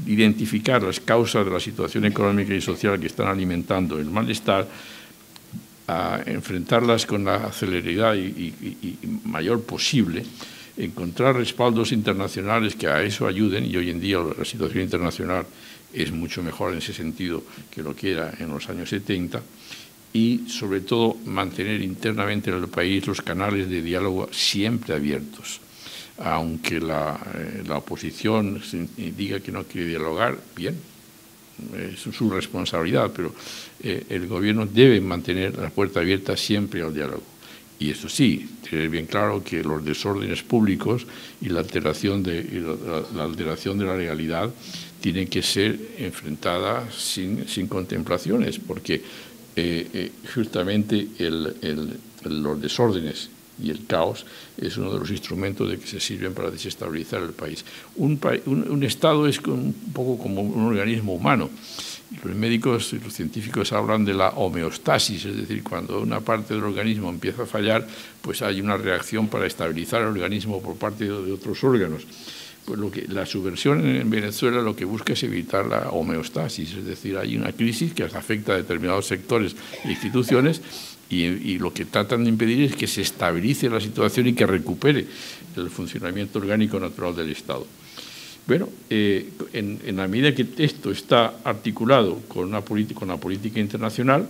identificar las causas de la situación económica y social que están alimentando el malestar, a enfrentarlas con la celeridad y mayor posible, encontrar respaldos internacionales que a eso ayuden, y hoy en día la situación internacional es mucho mejor en ese sentido que lo que era en los años 70, y sobre todo mantener internamente en el país los canales de diálogo siempre abiertos. Aunque la oposición diga que no quiere dialogar, bien, es su responsabilidad, pero el gobierno debe mantener la puerta abierta siempre al diálogo. Y eso sí, tener bien claro que los desórdenes públicos y la alteración de la legalidad tienen que ser enfrentadas sin contemplaciones, porque justamente los desórdenes y el caos es uno de los instrumentos de que se sirven para desestabilizar el país. Un Estado es un poco como un organismo humano. Los médicos y los científicos hablan de la homeostasis, es decir, cuando una parte del organismo empieza a fallar, pues hay una reacción para estabilizar el organismo por parte de otros órganos. Pues la subversión en Venezuela lo que busca es evitar la homeostasis, es decir, hay una crisis que afecta a determinados sectores e instituciones y lo que tratan de impedir es que se estabilice la situación y que recupere el funcionamiento orgánico natural del Estado. Bueno, en la medida que esto está articulado con la política internacional,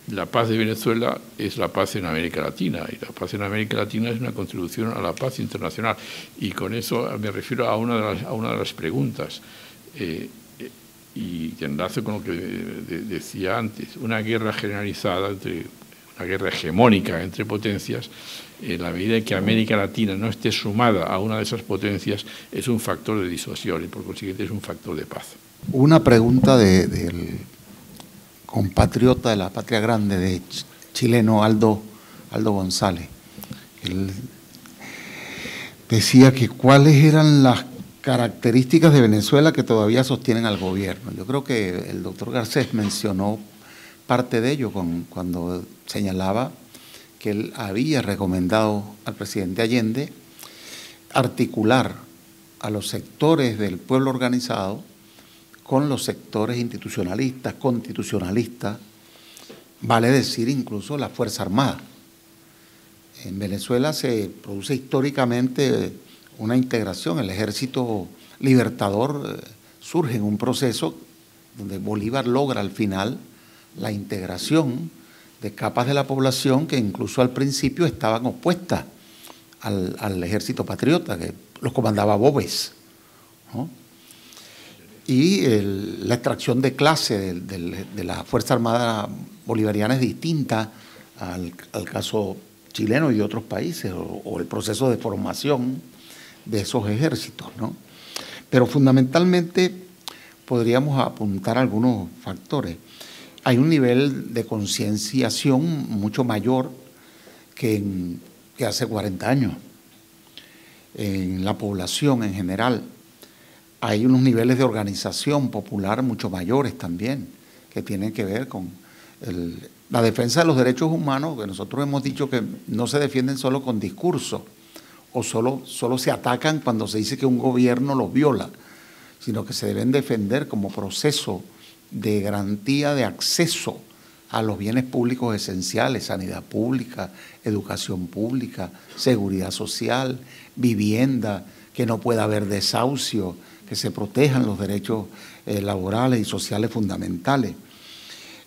la paz de Venezuela es la paz en América Latina, y la paz en América Latina es una contribución a la paz internacional. Y con eso me refiero a una de las preguntas, y que enlazo con lo que decía antes, una guerra generalizada, una guerra hegemónica entre potencias, en la medida en que América Latina no esté sumada a una de esas potencias, es un factor de disuasión y por consiguiente es un factor de paz. Una pregunta del compatriota de la Patria Grande, de chileno Aldo González. Él decía que cuáles eran las características de Venezuela que todavía sostienen al gobierno. Yo creo que el doctor Garcés mencionó parte de ello cuando señalaba que él había recomendado al presidente Allende articular a los sectores del pueblo organizado con los sectores institucionalistas, constitucionalistas, vale decir incluso la Fuerza Armada. En Venezuela se produce históricamente una integración, el Ejército Libertador surge en un proceso donde Bolívar logra al final la integración de capas de la población que incluso al principio estaban opuestas al Ejército Patriota, que los comandaba Boves, ¿no? Y la extracción de clase de la Fuerza Armada bolivariana es distinta al caso chileno y de otros países, o el proceso de formación de esos ejércitos, ¿no? Pero fundamentalmente podríamos apuntar algunos factores. Hay un nivel de concienciación mucho mayor que hace 40 años en la población en general. Hay unos niveles de organización popular mucho mayores también, que tienen que ver con la defensa de los derechos humanos, que nosotros hemos dicho que no se defienden solo con discursos, o solo se atacan cuando se dice que un gobierno los viola, sino que se deben defender como proceso de garantía de acceso a los bienes públicos esenciales, sanidad pública, educación pública, seguridad social, vivienda, que no pueda haber desahucio, que se protejan los derechos laborales y sociales fundamentales.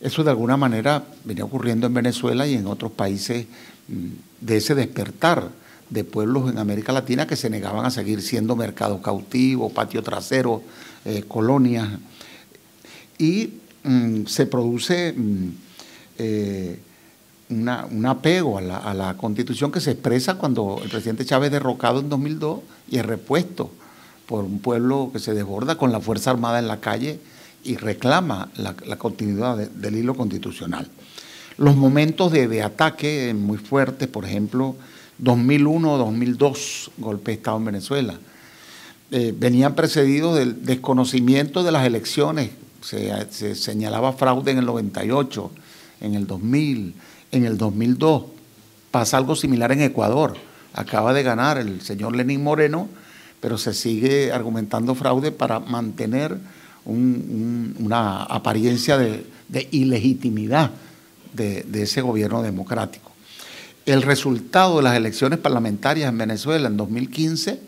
Eso de alguna manera venía ocurriendo en Venezuela y en otros países de ese despertar de pueblos en América Latina que se negaban a seguir siendo mercado cautivo, patio trasero, colonias. Y se produce un apego a la Constitución que se expresa cuando el presidente Chávez es derrocado en 2002 y es repuesto por un pueblo que se desborda con la Fuerza Armada en la calle y reclama la continuidad del hilo constitucional. Los momentos de ataque muy fuertes, por ejemplo, 2001-2002, golpe de Estado en Venezuela, venían precedidos del desconocimiento de las elecciones. Se señalaba fraude en el 98, en el 2000, en el 2002. Pasa algo similar en Ecuador. Acaba de ganar el señor Lenín Moreno, pero se sigue argumentando fraude para mantener una apariencia de ilegitimidad de ese gobierno democrático. El resultado de las elecciones parlamentarias en Venezuela en 2015,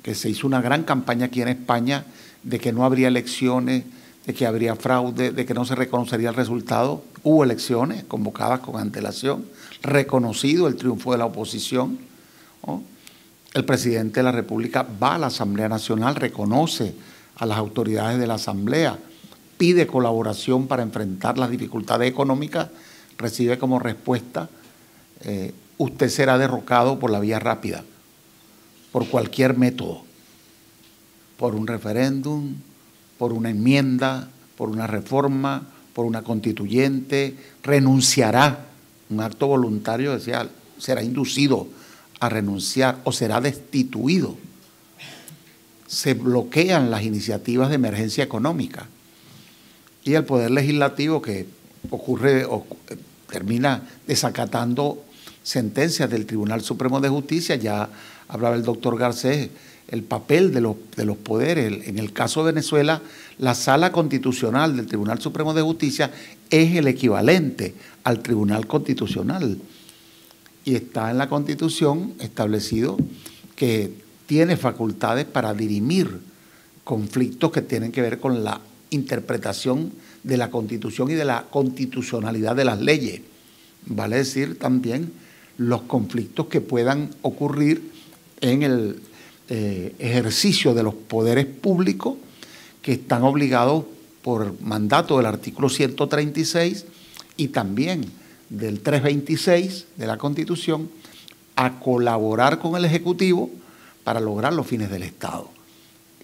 que se hizo una gran campaña aquí en España de que no habría elecciones, de que habría fraude, de que no se reconocería el resultado. Hubo elecciones convocadas con antelación, reconocido el triunfo de la oposición, ¿no? El presidente de la República va a la Asamblea Nacional, reconoce a las autoridades de la Asamblea, pide colaboración para enfrentar las dificultades económicas, recibe como respuesta: usted será derrocado por la vía rápida, por cualquier método, por un referéndum, por una enmienda, por una reforma, por una constituyente, renunciará, un acto voluntario, decía, será inducido a renunciar o será destituido. Se bloquean las iniciativas de emergencia económica y el Poder Legislativo, que termina desacatando sentencias del Tribunal Supremo de Justicia. Ya hablaba el doctor Garcés, el papel de los poderes. En el caso de Venezuela, la Sala Constitucional del Tribunal Supremo de Justicia es el equivalente al Tribunal Constitucional. Y está en la Constitución establecido que tiene facultades para dirimir conflictos que tienen que ver con la interpretación de la Constitución y de la constitucionalidad de las leyes. Vale decir también los conflictos que puedan ocurrir en el ejercicio de los poderes públicos, que están obligados por mandato del artículo 136 y también del 326 de la Constitución, a colaborar con el Ejecutivo para lograr los fines del Estado.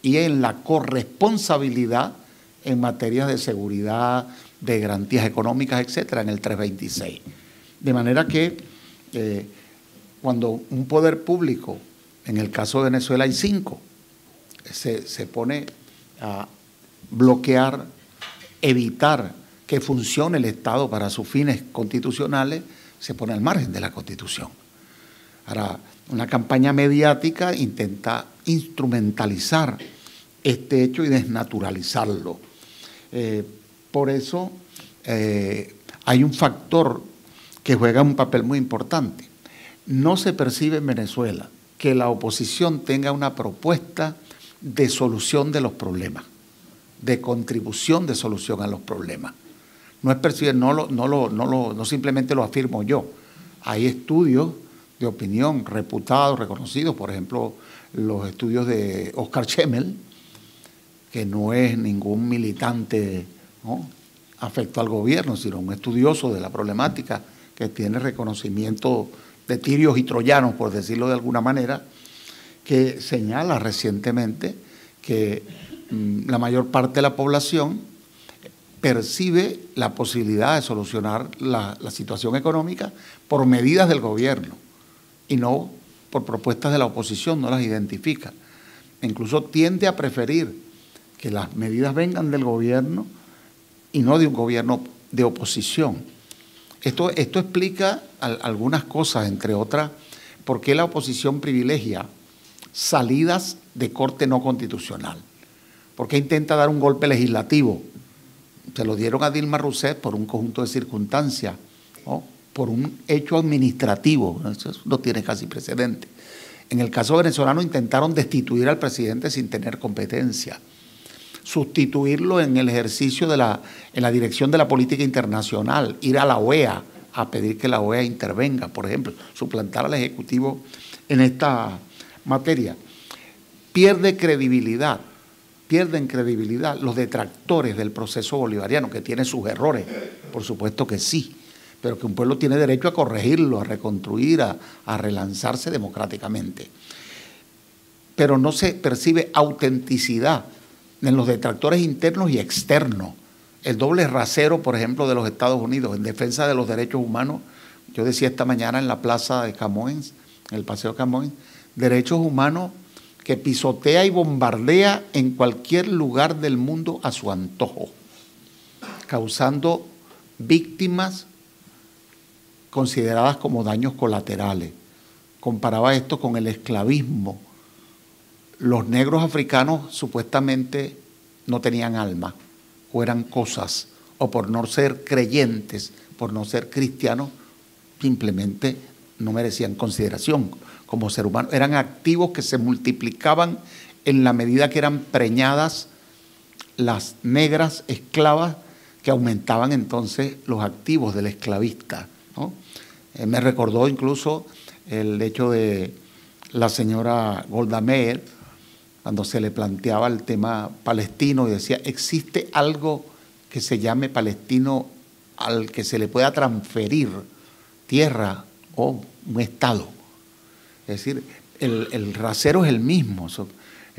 Y en la corresponsabilidad en materia de seguridad, de garantías económicas, etcétera, en el 326. De manera que cuando un poder público, en el caso de Venezuela hay 5, se pone a bloquear, evitar que funcione el Estado para sus fines constitucionales, se pone al margen de la Constitución. Ahora, una campaña mediática intenta instrumentalizar este hecho y desnaturalizarlo. Por eso hay un factor que juega un papel muy importante. No se percibe en Venezuela que la oposición tenga una propuesta de solución de los problemas, de contribución de solución a los problemas. No es percibir, no simplemente lo afirmo yo. Hay estudios de opinión reputados, reconocidos, por ejemplo, los estudios de Oscar Schemmel, que no es ningún militante, ¿no?, afecto al gobierno, sino un estudioso de la problemática que tiene reconocimiento de tirios y troyanos, por decirlo de alguna manera, que señala recientemente que la mayor parte de la población percibe la posibilidad de solucionar la situación económica por medidas del gobierno y no por propuestas de la oposición, no las identifica. Incluso tiende a preferir que las medidas vengan del gobierno y no de un gobierno de oposición. Esto explica algunas cosas, entre otras, por qué la oposición privilegia salidas de corte no constitucional. ¿Por qué intenta dar un golpe legislativo? Se lo dieron a Dilma Rousseff por un conjunto de circunstancias, ¿no?, por un hecho administrativo. Eso no tiene casi precedente. En el caso venezolano intentaron destituir al presidente sin tener competencia, sustituirlo en el ejercicio en la dirección de la política internacional, ir a la OEA a pedir que la OEA intervenga, por ejemplo, suplantar al Ejecutivo en esta materia. Pierden credibilidad los detractores del proceso bolivariano, que tiene sus errores, por supuesto que sí, pero que un pueblo tiene derecho a corregirlo, a reconstruir, a relanzarse democráticamente. Pero no se percibe autenticidad en los detractores internos y externos. El doble rasero, por ejemplo, de los Estados Unidos en defensa de los derechos humanos. Yo decía esta mañana en la plaza de Camoens, en el Paseo Camoens, derechos humanos que pisotea y bombardea en cualquier lugar del mundo a su antojo, causando víctimas consideradas como daños colaterales. Comparaba esto con el esclavismo. Los negros africanos supuestamente no tenían alma, o eran cosas, o por no ser creyentes, por no ser cristianos, simplemente no merecían consideración como ser humano. Eran activos que se multiplicaban en la medida que eran preñadas las negras esclavas, que aumentaban entonces los activos del esclavista, ¿no? Me recordó incluso el hecho de la señora Golda Meir, cuando se le planteaba el tema palestino y decía, ¿existe algo que se llame palestino al que se le pueda transferir tierra o un Estado? Es decir, el rasero es el mismo,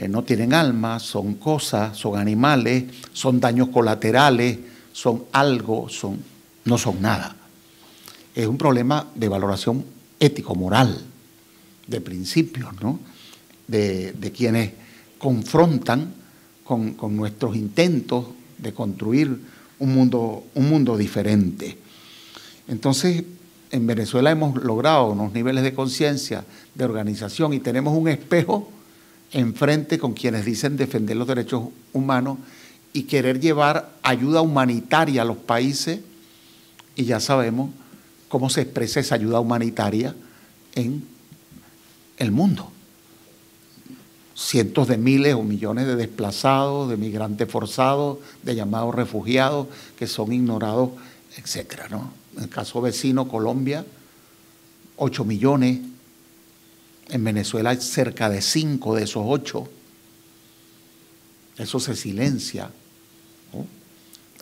no tienen alma, son cosas, son animales, son daños colaterales, son algo, no son nada. Es un problema de valoración ético-moral, de principios, ¿no?, de quienes confrontan con nuestros intentos de construir un mundo diferente. Entonces, en Venezuela hemos logrado unos niveles de conciencia, de organización, y tenemos un espejo enfrente con quienes dicen defender los derechos humanos y querer llevar ayuda humanitaria a los países, y ya sabemos cómo se expresa esa ayuda humanitaria en el mundo. Cientos de miles o millones de desplazados, de migrantes forzados, de llamados refugiados que son ignorados, etcétera, ¿no? En el caso vecino, Colombia, 8 millones. En Venezuela hay cerca de 5 de esos 8. Eso se silencia, ¿no?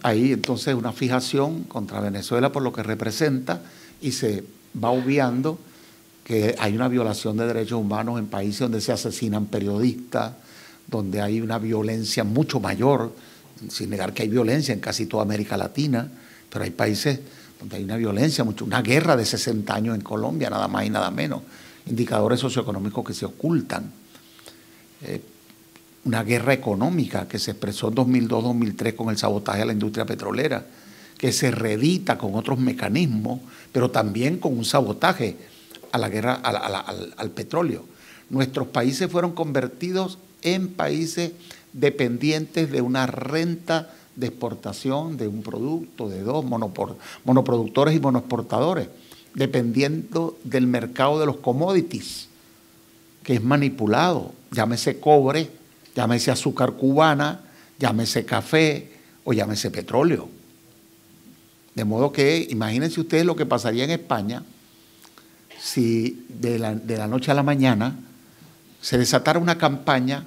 Hay entonces una fijación contra Venezuela por lo que representa, y se va obviando que hay una violación de derechos humanos en países donde se asesinan periodistas, donde hay una violencia mucho mayor, sin negar que hay violencia en casi toda América Latina, pero hay países donde hay una violencia, una guerra de 60 años en Colombia, nada más y nada menos, indicadores socioeconómicos que se ocultan, una guerra económica que se expresó en 2002-2003 con el sabotaje a la industria petrolera, que se reedita con otros mecanismos, pero también con un sabotaje a la guerra, al petróleo. Nuestros países fueron convertidos en países dependientes de una renta de exportación de un producto, de dos, monoproductores y monoexportadores, dependiendo del mercado de los commodities, que es manipulado, llámese cobre, llámese azúcar cubana, llámese café o llámese petróleo. De modo que imagínense ustedes lo que pasaría en España si de la noche a la mañana se desatara una campaña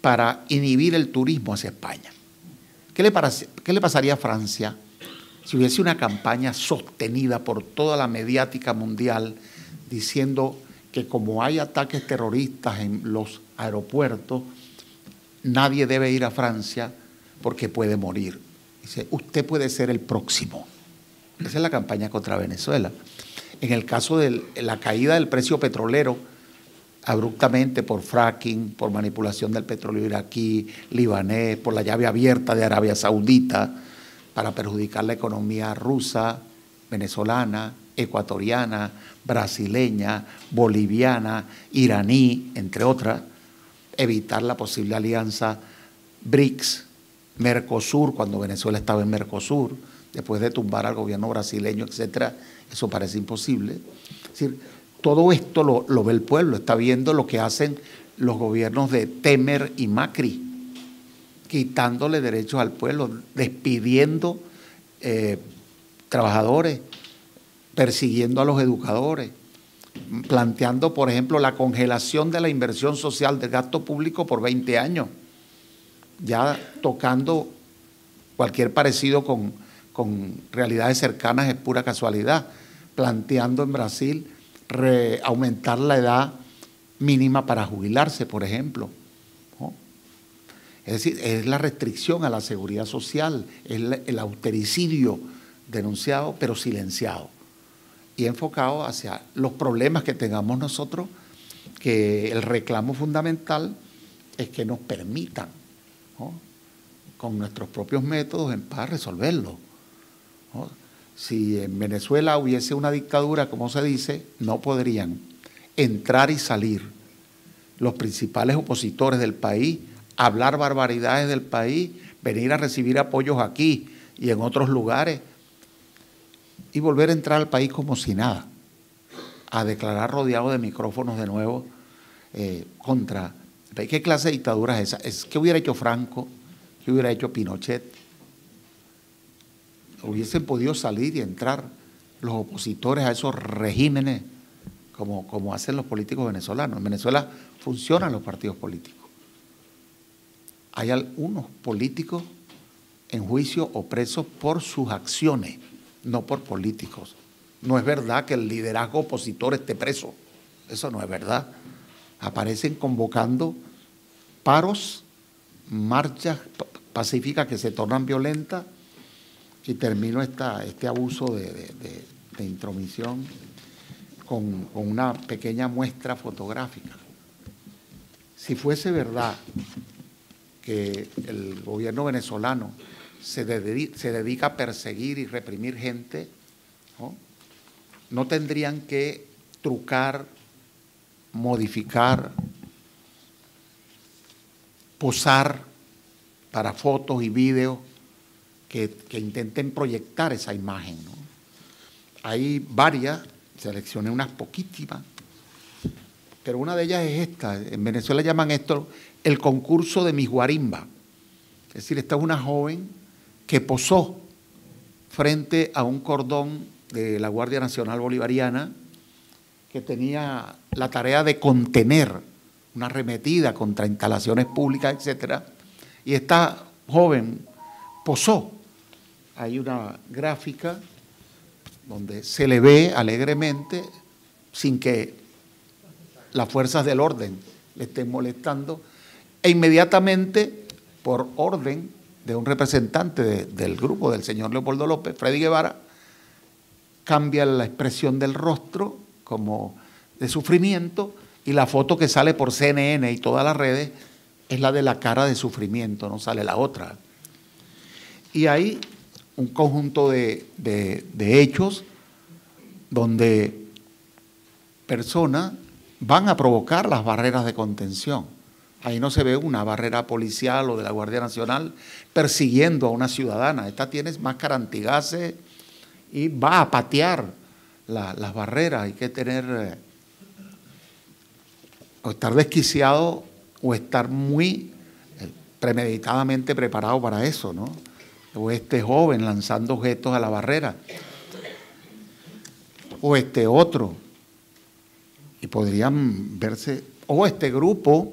para inhibir el turismo hacia España. ¿Qué le pasaría a Francia si hubiese una campaña sostenida por toda la mediática mundial diciendo que como hay ataques terroristas en los aeropuertos, nadie debe ir a Francia porque puede morir? Dice, usted puede ser el próximo. Esa es la campaña contra Venezuela. En el caso de la caída del precio petrolero, abruptamente por fracking, por manipulación del petróleo iraquí, libanés, por la llave abierta de Arabia Saudita para perjudicar la economía rusa, venezolana, ecuatoriana, brasileña, boliviana, iraní, entre otras, evitar la posible alianza BRICS, Mercosur, cuando Venezuela estaba en Mercosur, después de tumbar al gobierno brasileño, etcétera, eso parece imposible. Es decir, todo esto lo ve el pueblo, está viendo lo que hacen los gobiernos de Temer y Macri, quitándole derechos al pueblo, despidiendo trabajadores, persiguiendo a los educadores, planteando, por ejemplo, la congelación de la inversión social del gasto público por 20 años, ya tocando cualquier parecido con realidades cercanas es pura casualidad, planteando en Brasil aumentar la edad mínima para jubilarse, por ejemplo, ¿no? Es decir, es la restricción a la seguridad social, es el austericidio denunciado pero silenciado y enfocado hacia los problemas que tengamos nosotros, que el reclamo fundamental es que nos permitan, ¿no?, con nuestros propios métodos en paz resolverlo, ¿no? Si en Venezuela hubiese una dictadura, como se dice, no podrían entrar y salir los principales opositores del país, hablar barbaridades del país, venir a recibir apoyos aquí y en otros lugares y volver a entrar al país como si nada, a declarar rodeado de micrófonos de nuevo contra... ¿Qué clase de dictadura es esa? ¿Qué hubiera hecho Franco? ¿Qué hubiera hecho Pinochet? Hubiesen podido salir y entrar los opositores a esos regímenes como hacen los políticos venezolanos. En Venezuela funcionan los partidos políticos. Hay algunos políticos en juicio o presos por sus acciones, no por políticos. No es verdad que el liderazgo opositor esté preso. Eso no es verdad. Aparecen convocando paros, marchas pacíficas que se tornan violentas. Y termino este abuso de intromisión con una pequeña muestra fotográfica. Si fuese verdad que el gobierno venezolano se dedica a perseguir y reprimir gente, ¿no?, no tendrían que trucar, modificar, posar para fotos y videos que intenten proyectar esa imagen, ¿no? Hay varias, seleccioné unas poquísimas, pero una de ellas es esta. En Venezuela llaman esto el concurso de Miss Guarimba. Es decir, esta es una joven que posó frente a un cordón de la Guardia Nacional Bolivariana que tenía la tarea de contener una arremetida contra instalaciones públicas, etcétera. Y esta joven posó. Hay una gráfica donde se le ve alegremente sin que las fuerzas del orden le estén molestando, e inmediatamente, por orden de un representante del grupo, del señor Leopoldo López, Freddy Guevara, cambia la expresión del rostro como de sufrimiento, y la foto que sale por CNN y todas las redes es la de la cara de sufrimiento, no sale la otra. Y hay un conjunto de hechos donde personas van a provocar las barreras de contención. Ahí no se ve una barrera policial o de la Guardia Nacional persiguiendo a una ciudadana. Esta tiene máscara antigases y va a patear las barreras. Hay que tener, o estar desquiciado o estar muy premeditadamente preparado para eso, ¿no? O este joven lanzando objetos a la barrera, o este otro, y podrían verse, o este grupo.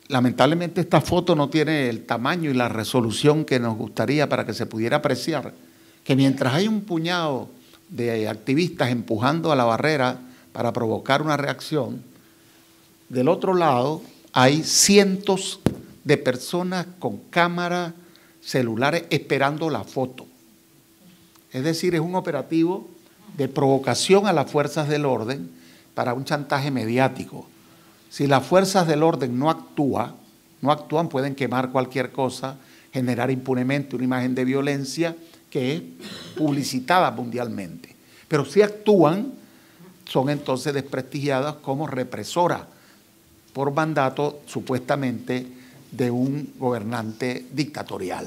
Lamentablemente esta foto no tiene el tamaño y la resolución que nos gustaría para que se pudiera apreciar, que mientras hay un puñado de activistas empujando a la barrera para provocar una reacción, del otro lado hay cientos de personas con cámaras, celulares, esperando la foto. Es decir, es un operativo de provocación a las fuerzas del orden para un chantaje mediático. Si las fuerzas del orden no actúan, pueden quemar cualquier cosa, generar impunemente una imagen de violencia que es publicitada mundialmente. Pero si actúan, son entonces desprestigiadas como represoras por mandato supuestamente de un gobernante dictatorial.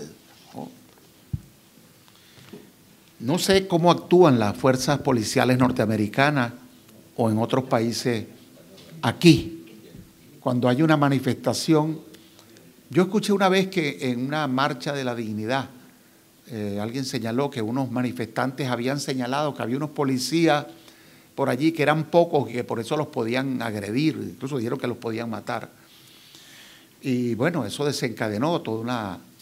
No sé cómo actúan las fuerzas policiales norteamericanas o en otros países aquí, cuando hay una manifestación. Yo escuché una vez que en una marcha de la dignidad, alguien señaló que unos manifestantes habían señalado que había unos policías por allí que eran pocos y que por eso los podían agredir, incluso dijeron que los podían matar. Y bueno, eso desencadenó todo un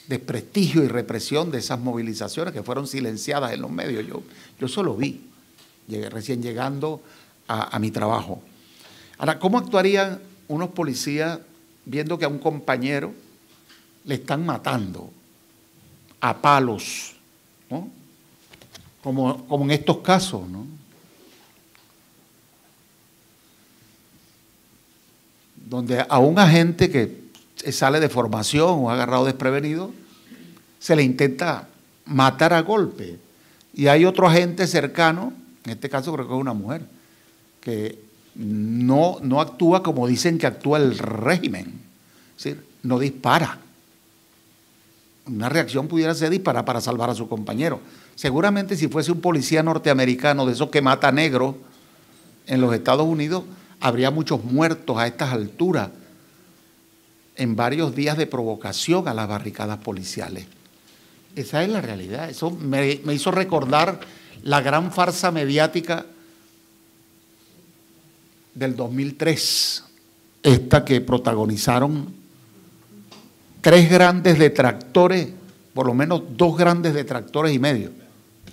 desprestigio y represión de esas movilizaciones que fueron silenciadas en los medios. Yo solo vi, recién llegando a mi trabajo. Ahora, ¿cómo actuarían unos policías viendo que a un compañero le están matando a palos, ¿no? Como en estos casos, ¿no? Donde a un agente que sale de formación o agarrado desprevenido, se le intenta matar a golpe. Y hay otro agente cercano, en este caso creo que es una mujer, que no actúa como dicen que actúa el régimen, es decir, no dispara. Una reacción pudiera ser disparar para salvar a su compañero. Seguramente si fuese un policía norteamericano de esos que mata negros en los Estados Unidos, habría muchos muertos a estas alturas en varios días de provocación a las barricadas policiales. Esa es la realidad. Eso me hizo recordar la gran farsa mediática del 2003, esta que protagonizaron 3 grandes detractores, por lo menos 2 grandes detractores y medio,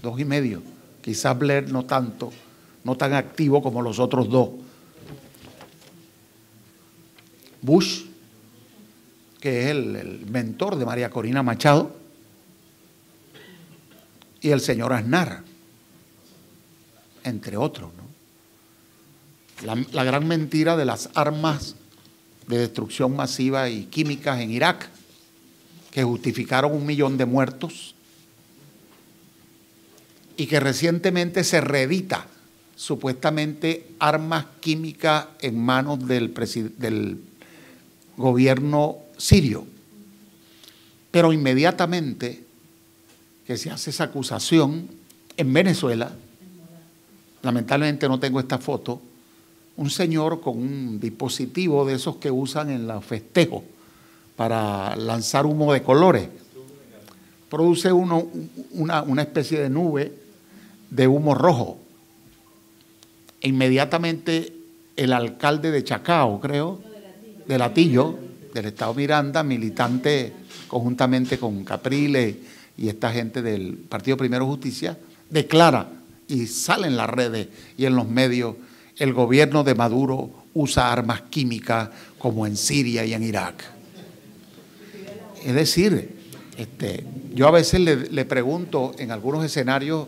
2 y medio, quizás Blair no tanto, no tan activo como los otros 2. Bush, que es el mentor de María Corina Machado, y el señor Aznar, entre otros, ¿no? La gran mentira de las armas de destrucción masiva y químicas en Irak, que justificaron 1 millón de muertos y que recientemente se reedita supuestamente armas químicas en manos del gobierno sirio. Pero inmediatamente que se hace esa acusación, en Venezuela, lamentablemente no tengo esta foto, un señor con un dispositivo de esos que usan en los festejos para lanzar humo de colores, produce una especie de nube de humo rojo. E inmediatamente el alcalde de Chacao, creo, de Latillo, del estado Miranda, militante conjuntamente con Capriles y esta gente del Partido Primero Justicia, declara y sale en las redes y en los medios: el gobierno de Maduro usa armas químicas como en Siria y en Irak. Es decir, yo a veces le pregunto en algunos escenarios,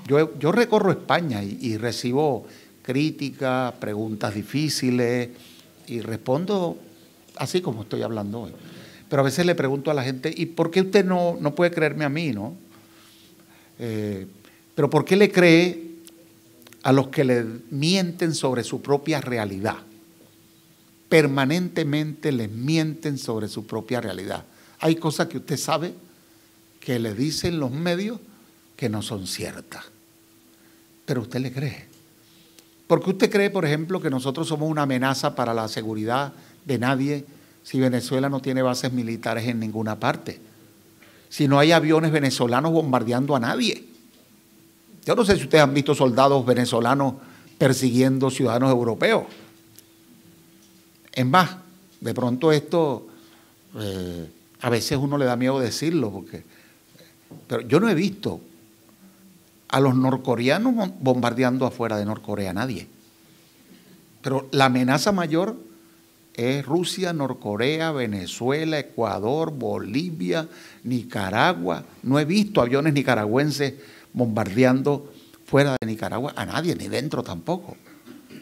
yo recorro España y recibo críticas, preguntas difíciles y respondo así como estoy hablando hoy. Pero a veces le pregunto a la gente: ¿y por qué usted no puede creerme a mí, no? Pero ¿por qué le cree a los que le mienten sobre su propia realidad? Permanentemente les mienten sobre su propia realidad. Hay cosas que usted sabe que le dicen los medios que no son ciertas, pero usted le cree. ¿Por qué usted cree, por ejemplo, que nosotros somos una amenaza para la seguridad de nadie si Venezuela no tiene bases militares en ninguna parte? Si no hay aviones venezolanos bombardeando a nadie. Yo no sé si ustedes han visto soldados venezolanos persiguiendo ciudadanos europeos. Es más, de pronto esto, a veces uno le da miedo decirlo, pero yo no he visto a los norcoreanos bombardeando afuera de Norcorea a nadie. Pero la amenaza mayor es Rusia, Norcorea, Venezuela, Ecuador, Bolivia, Nicaragua. No he visto aviones nicaragüenses bombardeando fuera de Nicaragua a nadie, ni dentro tampoco.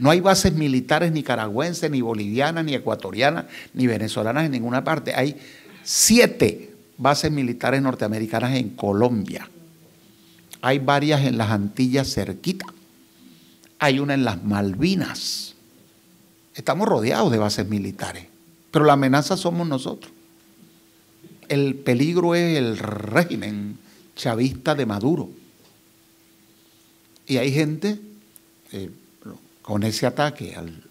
No hay bases militares nicaragüenses, ni bolivianas, ni ecuatorianas, ni venezolanas en ninguna parte. Hay 7 bases militares norteamericanas en Colombia. Hay varias en las Antillas cerquita. Hay una en las Malvinas. Estamos rodeados de bases militares, pero la amenaza somos nosotros. El peligro es el régimen chavista de Maduro. Y hay gente con ese ataque al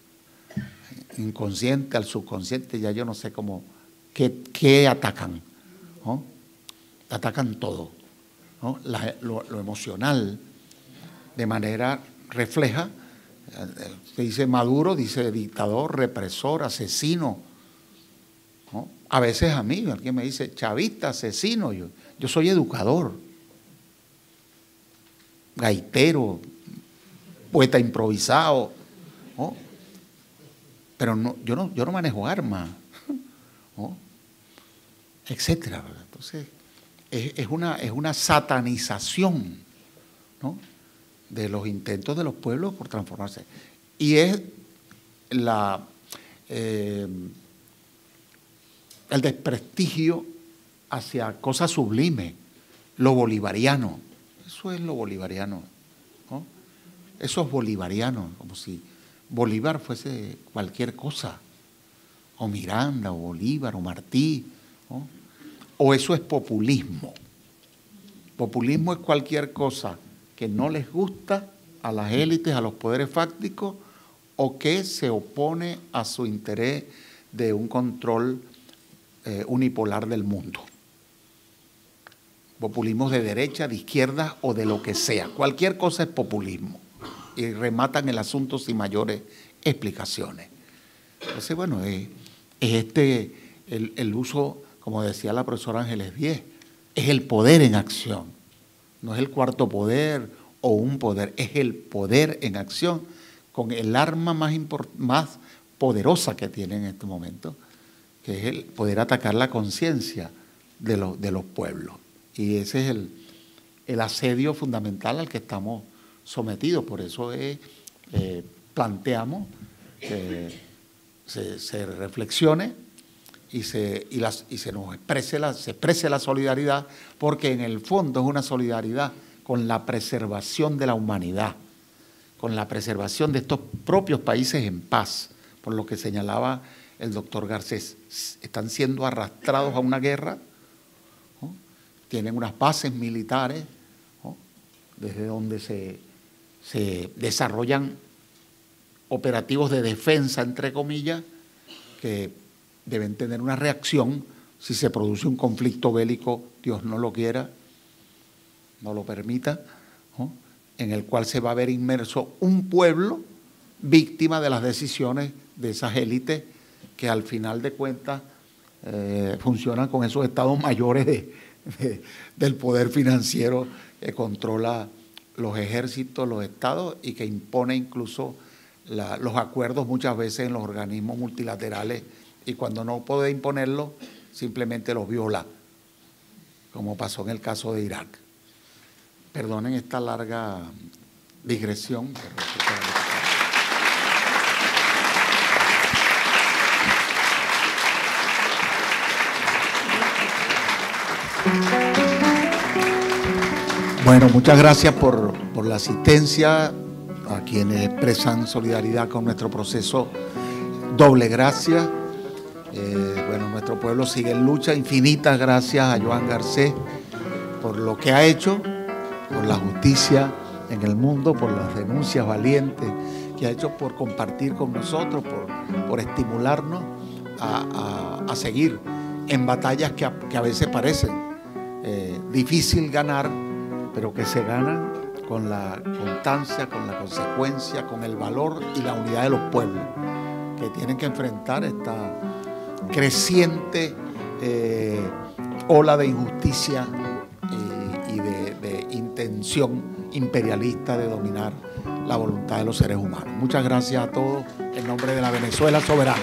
inconsciente, al subconsciente, ya yo no sé cómo, qué atacan, ¿no? Atacan todo, ¿no? Lo emocional, de manera refleja. Se dice Maduro, dice dictador, represor, asesino, ¿no? A veces a mí, alguien me dice chavista, asesino, yo soy educador, gaitero, poeta improvisado, ¿no? Pero no, yo no manejo armas, ¿no? Etcétera, ¿verdad? Entonces, es una satanización, ¿no?, de los intentos de los pueblos por transformarse. Y es el desprestigio hacia cosas sublimes, lo bolivariano. Eso es lo bolivariano, ¿no? Eso es bolivariano, como si Bolívar fuese cualquier cosa, o Miranda, o Bolívar, o Martí, ¿no? O eso es populismo. Populismo es cualquier cosa que no les gusta a las élites, a los poderes fácticos, o que se opone a su interés de un control unipolar del mundo. Populismo de derecha, de izquierda o de lo que sea. Cualquier cosa es populismo. Y rematan el asunto sin mayores explicaciones. Entonces, bueno, es el uso, como decía la profesora Ángeles Diez, es el poder en acción. No es el cuarto poder o un poder, es el poder en acción con el arma más poderosa que tiene en este momento, que es el poder atacar la conciencia de los pueblos. Y ese es el asedio fundamental al que estamos sometidos. Por eso planteamos que se reflexione y se nos exprese la solidaridad, porque en el fondo es una solidaridad con la preservación de la humanidad, con la preservación de estos propios países en paz, por lo que señalaba el doctor Garcés. Están siendo arrastrados a una guerra, ¿no? Tienen unas bases militares, ¿no? Desde donde se desarrollan operativos de defensa, entre comillas, que deben tener una reacción si se produce un conflicto bélico, Dios no lo quiera, no lo permita, ¿no? En el cual se va a ver inmerso un pueblo víctima de las decisiones de esas élites que al final de cuentas funcionan con esos estados mayores del poder financiero que controla los ejércitos, los estados y que impone incluso los acuerdos muchas veces en los organismos multilaterales, y cuando no puede imponerlos simplemente los viola, como pasó en el caso de Irak. Perdonen esta larga digresión. Bueno, muchas gracias por la asistencia, a quienes expresan solidaridad con nuestro proceso. Doble gracias. Bueno, nuestro pueblo sigue en lucha. Infinitas gracias a Joan Garcés por lo que ha hecho, por la justicia en el mundo, por las denuncias valientes que ha hecho, por compartir con nosotros, por estimularnos a seguir en batallas que a veces parecen difícil ganar, pero que se ganan con la constancia, con la consecuencia, con el valor y la unidad de los pueblos, que tienen que enfrentar esta creciente ola de injusticia y de intención imperialista de dominar la voluntad de los seres humanos. Muchas gracias a todos en nombre de la Venezuela soberana.